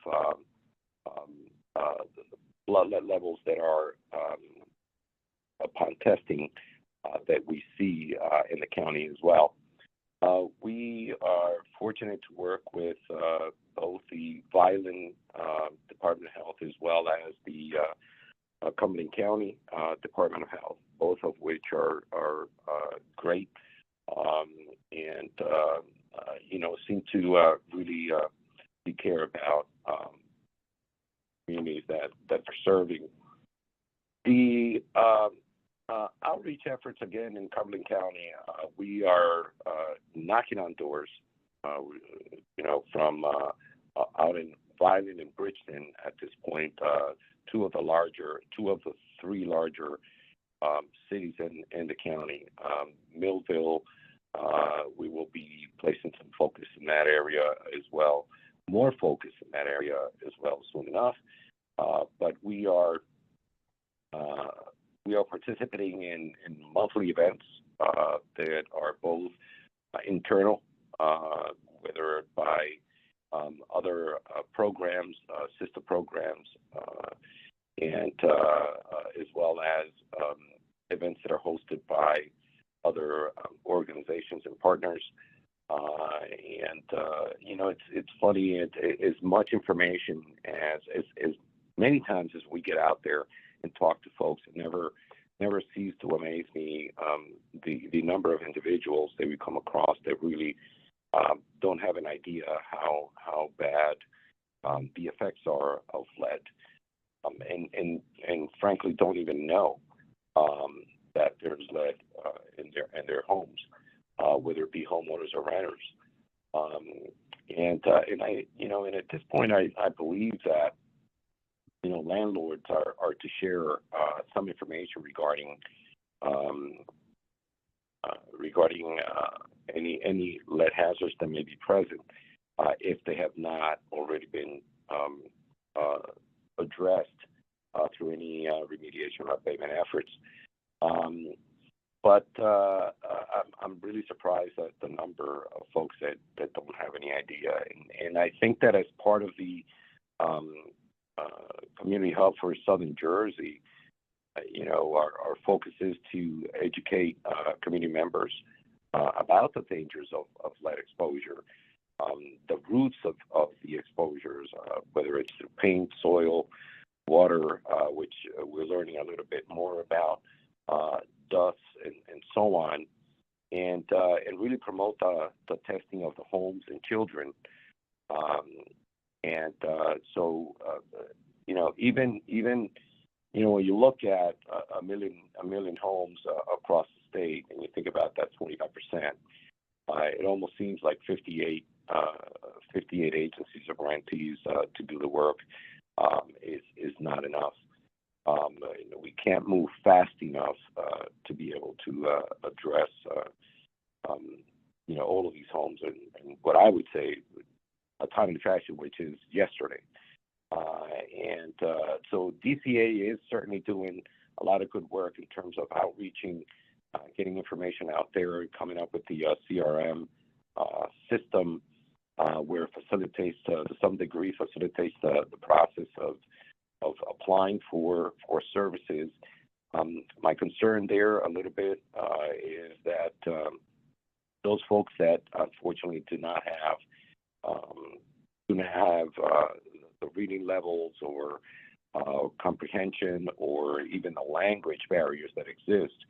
blood lead levels that are upon testing that we see in the county as well. We are fortunate to work with both the Highland Department of Health as well as the Cumberland County Department of Health, both of which are great and seem to really care about communities that they're serving. The outreach efforts, again, in Cumberland County, we are knocking on doors, from out in Highland and Bridgeton at this point, two of the three larger cities in the county. Millville, we will be placing some focus in that area as well, more focus in that area as well soon enough. But we are participating in monthly events that are both internal, whether by other programs, sister programs, and as well as events that are hosted by other organizations and partners. It's funny. As much information as many times as we get out there and talk to folks, it never ceases to amaze me the number of individuals that we come across that really don't have an idea how bad the effects are of lead, and frankly don't even know that there's lead in their homes, whether it be homeowners or renters. And at this point, I believe that landlords are to share some information regarding any lead hazards that may be present if they have not already been addressed through any remediation or abatement efforts. But I'm really surprised at the number of folks that don't have any idea. And I think that as part of the community hub for Southern Jersey, our focus is to educate community members about the dangers of lead exposure, the roots of the exposures, whether it's through paint, soil, water, which we're learning a little bit more about, dust, and so on, and really promote the testing of the homes and children. Even when you look at a million homes across the state, and you think about that 25%, it almost seems like 58 agencies or grantees to do the work is not enough. We can't move fast enough to be able to address all of these homes and what I would say a timely fashion, which is yesterday. So DCA is certainly doing a lot of good work in terms of outreaching, getting information out there, coming up with the CRM system where it facilitates, to some degree, facilitates the process of applying for services. My concern there a little bit is that those folks that unfortunately do not have the reading levels or comprehension or even the language barriers that exist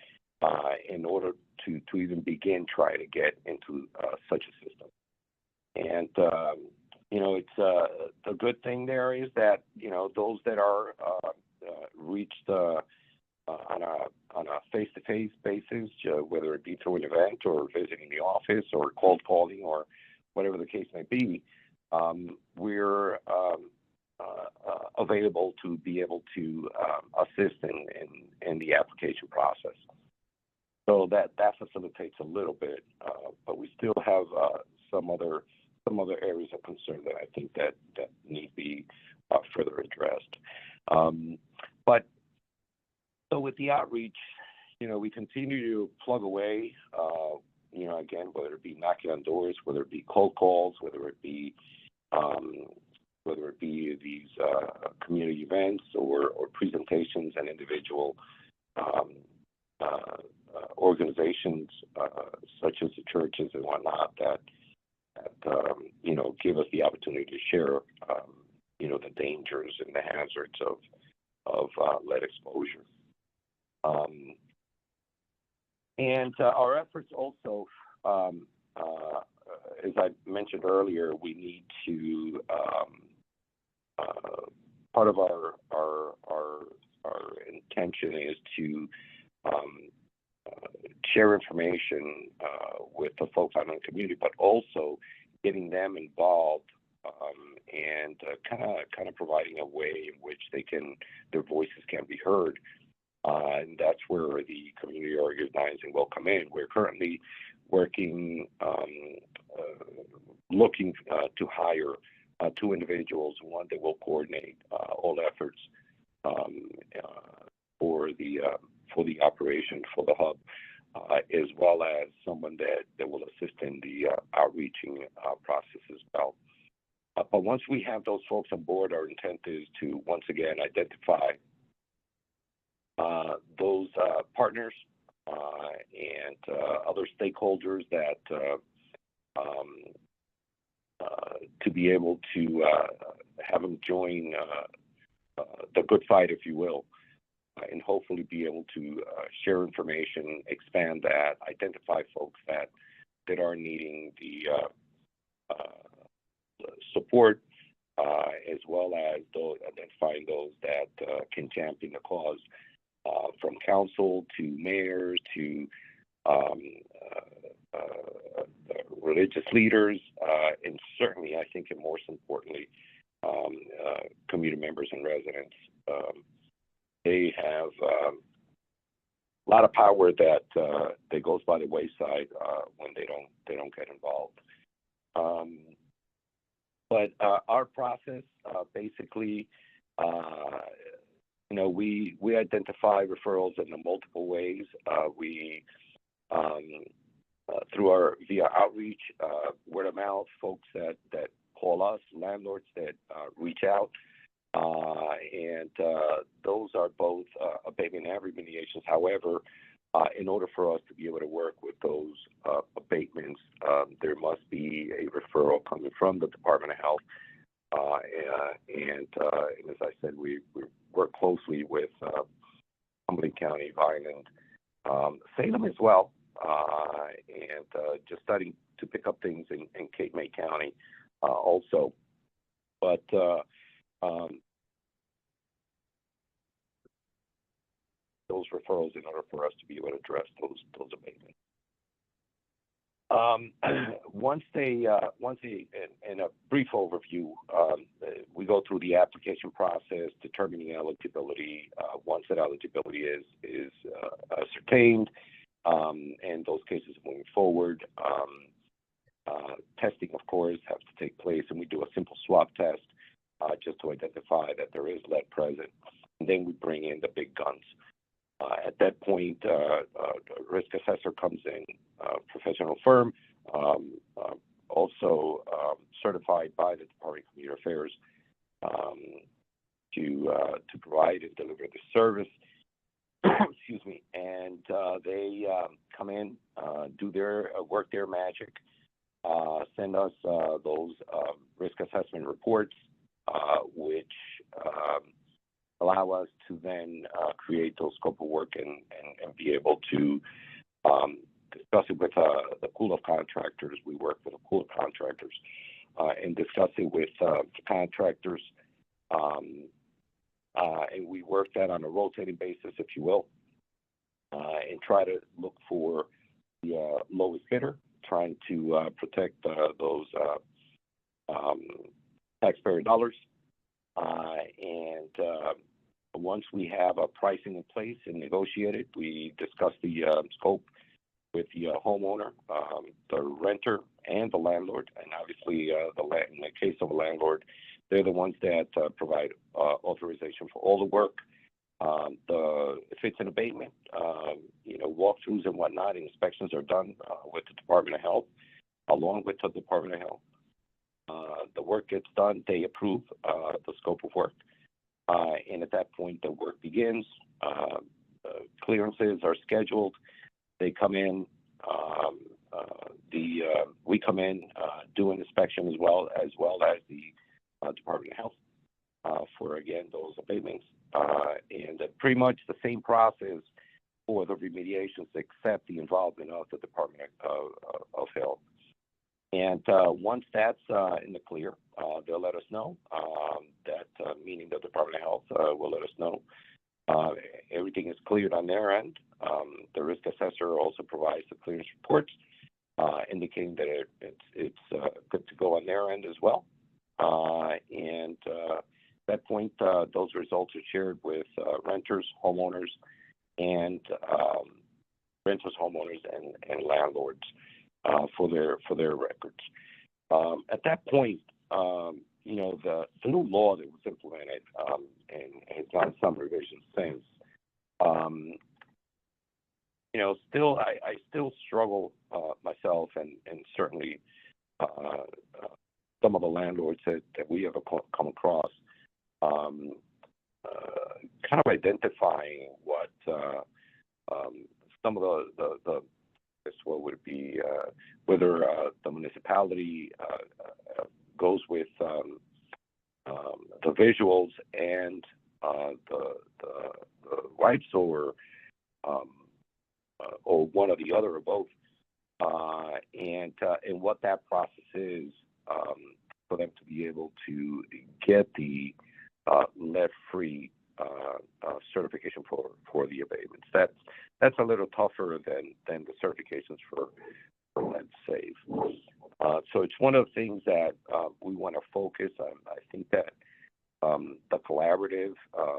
in order to even begin trying to get into such a system. And it's the good thing there is that those that are reached on a face-to-face basis, whether it be through an event or visiting the office or cold calling or whatever the case may be, we're available to be able to assist in the application process. So that facilitates a little bit, but we still have some other areas of concern that I think that need to be further addressed. But so with the outreach, we continue to plug away. Again, whether it be knocking on doors, whether it be cold calls, whether it be these community events or presentations and individual organizations such as the churches and whatnot that give us the opportunity to share the dangers and the hazards of lead exposure. And our efforts also, as I mentioned earlier, we need to part of our intention is to share information with the folks out in the community, but also getting them involved and kind of providing a way in which their voices can be heard. And that's where the community organizing will come in. We're currently working, looking to hire 2 individuals, one that will coordinate all efforts for the operation for the hub, as well as someone that will assist in the outreaching process as well. But once we have those folks on board, our intent is to once again identify those partners and other stakeholders that to be able to have them join the good fight, if you will, and hopefully be able to share information, expand that, identify folks that are needing the support, as well as identifying those that can champion the cause, from council to mayors to religious leaders, and certainly, I think, and most importantly, community members and residents. They have a lot of power that goes by the wayside when they don't get involved. But our process basically, we identify referrals in the multiple ways. We via outreach, word of mouth, folks that call us, landlords that reach out, and those are both abatement and remediations. However, in order for us to be able to work with those abatements, there must be a referral coming from the Department of Health. And as I said, we work closely with Cumberland County, Highland, Salem as well, and just starting to pick up things in Cape May County also. But those referrals in order for us to be able to address those abatements. Once in a brief overview, we go through the application process, determining eligibility. Once that eligibility is ascertained, and those cases moving forward, testing, of course, has to take place, and we do a simple swab test just to identify that there is lead present. And then we bring in the big guns. At that point, a risk assessor comes in, professional firm, also certified by the Department of Community Affairs to provide and deliver the service. Excuse me. And they come in, do their work, their magic, send us those risk assessment reports, which allow us to then create those scope of work and be able to discuss it with the pool of contractors. We work with a pool of contractors and discuss it with the contractors. And we work that on a rotating basis, if you will, and try to look for the lowest bidder, trying to protect those taxpayer dollars. And once we have a pricing in place and negotiated, we discuss the scope with the homeowner, the renter, and the landlord. And obviously, in the case of a landlord, they're the ones that provide authorization for all the work. If it's an abatement, walkthroughs and whatnot, inspections are done with the Department of Health, along with the Department of Health. The work gets done, they approve the scope of work. And at that point, the work begins. Clearances are scheduled. They come in. We come in, do an inspection as well as the Department of Health for, again, those abatements. And pretty much the same process for the remediations, except the involvement of the Department of Health. And once that's in the clear, they'll let us know. Meaning the Department of Health will let us know. Everything is cleared on their end. The risk assessor also provides the clearance reports, indicating that it's good to go on their end as well. And at that point, those results are shared with renters, homeowners, and landlords for their records. At that point, the new law that was implemented and has gotten some revisions since. Still, I still struggle myself, and certainly some of the landlords that we have come across, kind of identifying what some of the what would it be, whether the municipality goes with the visuals and the wipes, or one or the other, or both, and what that process is for them to be able to get the lead-free certification for the abatements. That's a little tougher than the certifications for lead safe. So it's one of the things that we want to focus on. I think that the collaborative,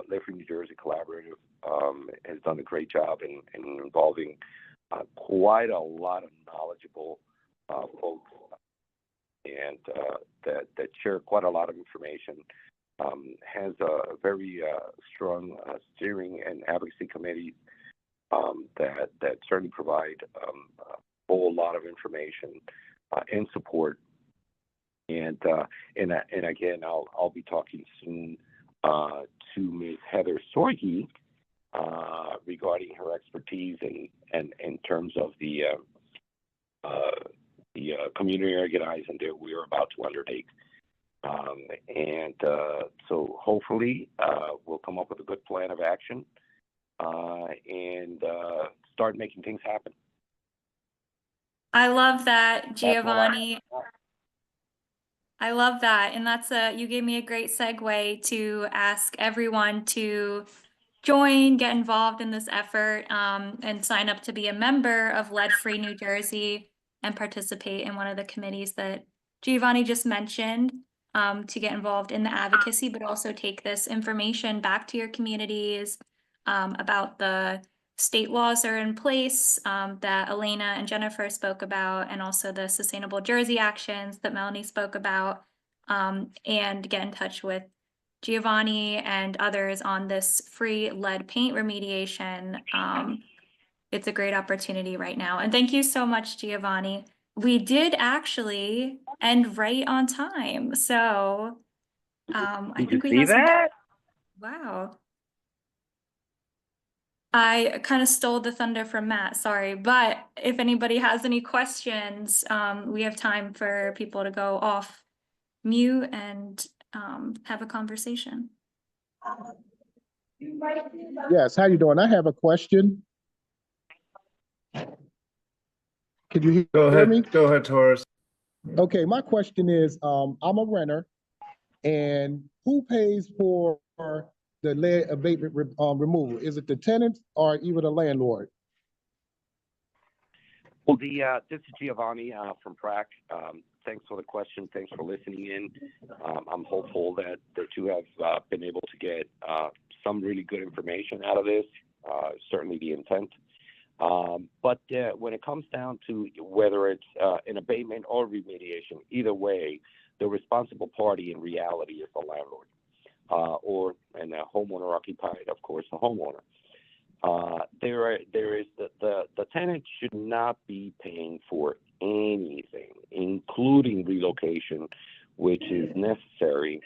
Lead-Free New Jersey Collaborative, has done a great job in involving quite a lot of knowledgeable folks, and that share quite a lot of information. Has a very strong steering and advocacy committee that certainly provide a whole lot of information and support. And again, I'll be talking soon to Ms. Heather Sorge regarding her expertise in terms of the community organizing that we are about to undertake. So hopefully we'll come up with a good plan of action and start making things happen. I love that, Geovanni. I love that. And you gave me a great segue to ask everyone to join, get involved in this effort, and sign up to be a member of Lead Free New Jersey and participate in one of the committees that Geovanni just mentioned, to get involved in the advocacy, but also take this information back to your communities about the state laws that are in place that Alaina and Jennifer spoke about, and also the Sustainable Jersey actions that Melanie spoke about, and get in touch with Geovanni and others on this free lead paint remediation. It's a great opportunity right now. And thank you so much, Geovanni. we did actually end right on time. So I Did you think we see have some. that? Wow. I kind of stole the thunder from Matt, sorry. But if anybody has any questions, we have time for people to go off mute and have a conversation. Yes, how you doing? I have a question. Could you hear me? Go ahead, Taurus. Okay, my question is, I'm a renter, and who pays for the lead abatement removal? Is it the tenants or even the landlord? Well, this is Geovanni from PRAC. Thanks for the question. Thanks for listening in. I'm hopeful that you have been able to get some really good information out of this. Certainly the intent. But when it comes down to whether it's an abatement or remediation, either way, the responsible party in reality is the landlord, and the homeowner occupied, of course, the homeowner. There is the tenant should not be paying for anything, including relocation, which is necessary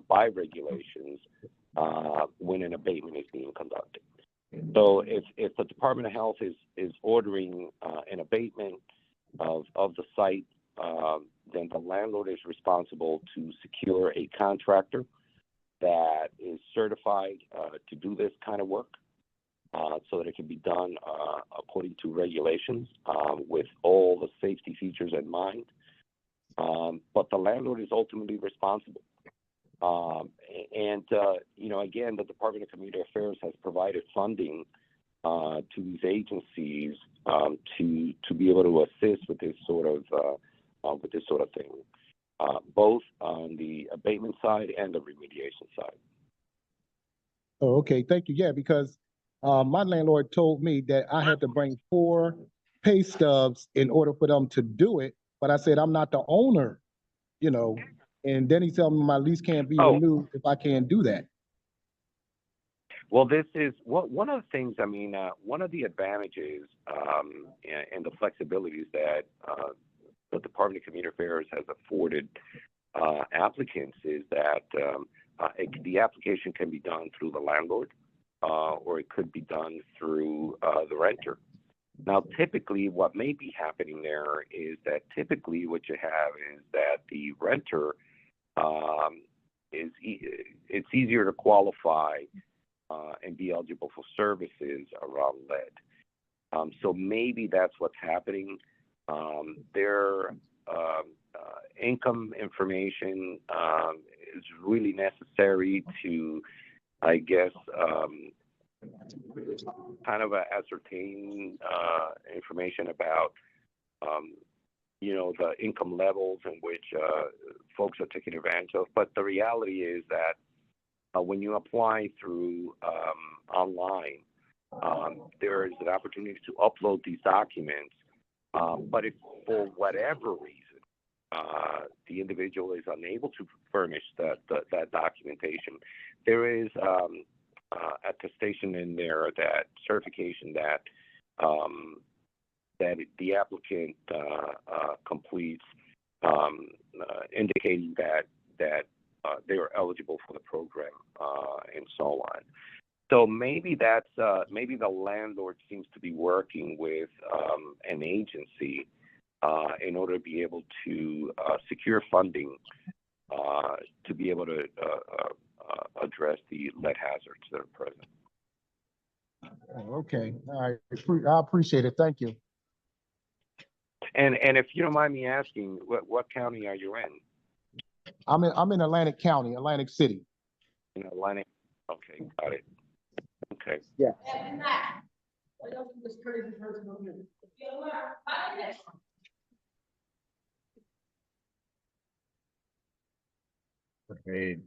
by regulations when an abatement is being conducted. So if the Department of Health is ordering an abatement of the site, then the landlord is responsible to secure a contractor that is certified to do this kind of work, so that it can be done according to regulations with all the safety features in mind. But the landlord is ultimately responsible. Again, the Department of Community Affairs has provided funding to these agencies to be able to assist with this sort of thing, both on the abatement side and the remediation side. Oh, okay, thank you. Yeah, because my landlord told me that I had to bring 4 pay stubs in order for them to do it, but I said I'm not the owner, and then he told me my lease can't be renewed if I can't do that. Well, this is one of the things. I mean, one of the advantages and the flexibilities that the Department of Community Affairs has afforded applicants is that the application can be done through the landlord, or it could be done through the renter. Now, typically, what may be happening there is that typically what you have is that the renter it's easier to qualify and be eligible for services around lead. So maybe that's what's happening. Their income information is really necessary to, I guess, kind of ascertain information about, the income levels in which folks are taking advantage of. But the reality is that when you apply through online, there is an opportunity to upload these documents. But if for whatever reason the individual is unable to furnish that documentation, there is attestation in there, that certification that the applicant completes, indicating that they are eligible for the program, and so on. So maybe maybe the landlord seems to be working with an agency in order to be able to secure funding to be able to address the lead hazards that are present. Okay, all right. I appreciate it. Thank you. And if you don't mind me asking, what county are you in? I'm in Atlantic County, Atlantic City. In Atlantic. Okay, got it. Okay. Yeah. Great.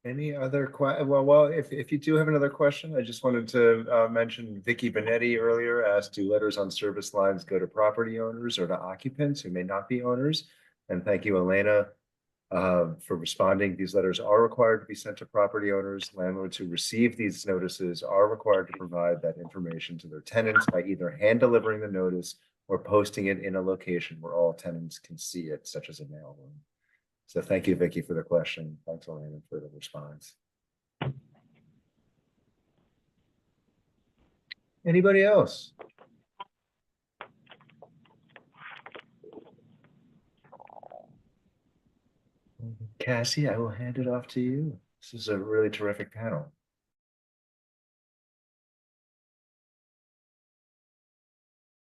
Any other well, if you do have another question, I just wanted to mention Vicky Benetti earlier asked, do letters on service lines go to property owners or to occupants who may not be owners? And thank you, Alaina, for responding. These letters are required to be sent to property owners. Landlords who receive these notices are required to provide that information to their tenants by either hand delivering the notice or posting it in a location where all tenants can see it, such as a mailroom. So thank you, Vicky, for the question. Thanks, Alaina, for the response. Anybody else? Cassie, I will hand it off to you. This is a really terrific panel.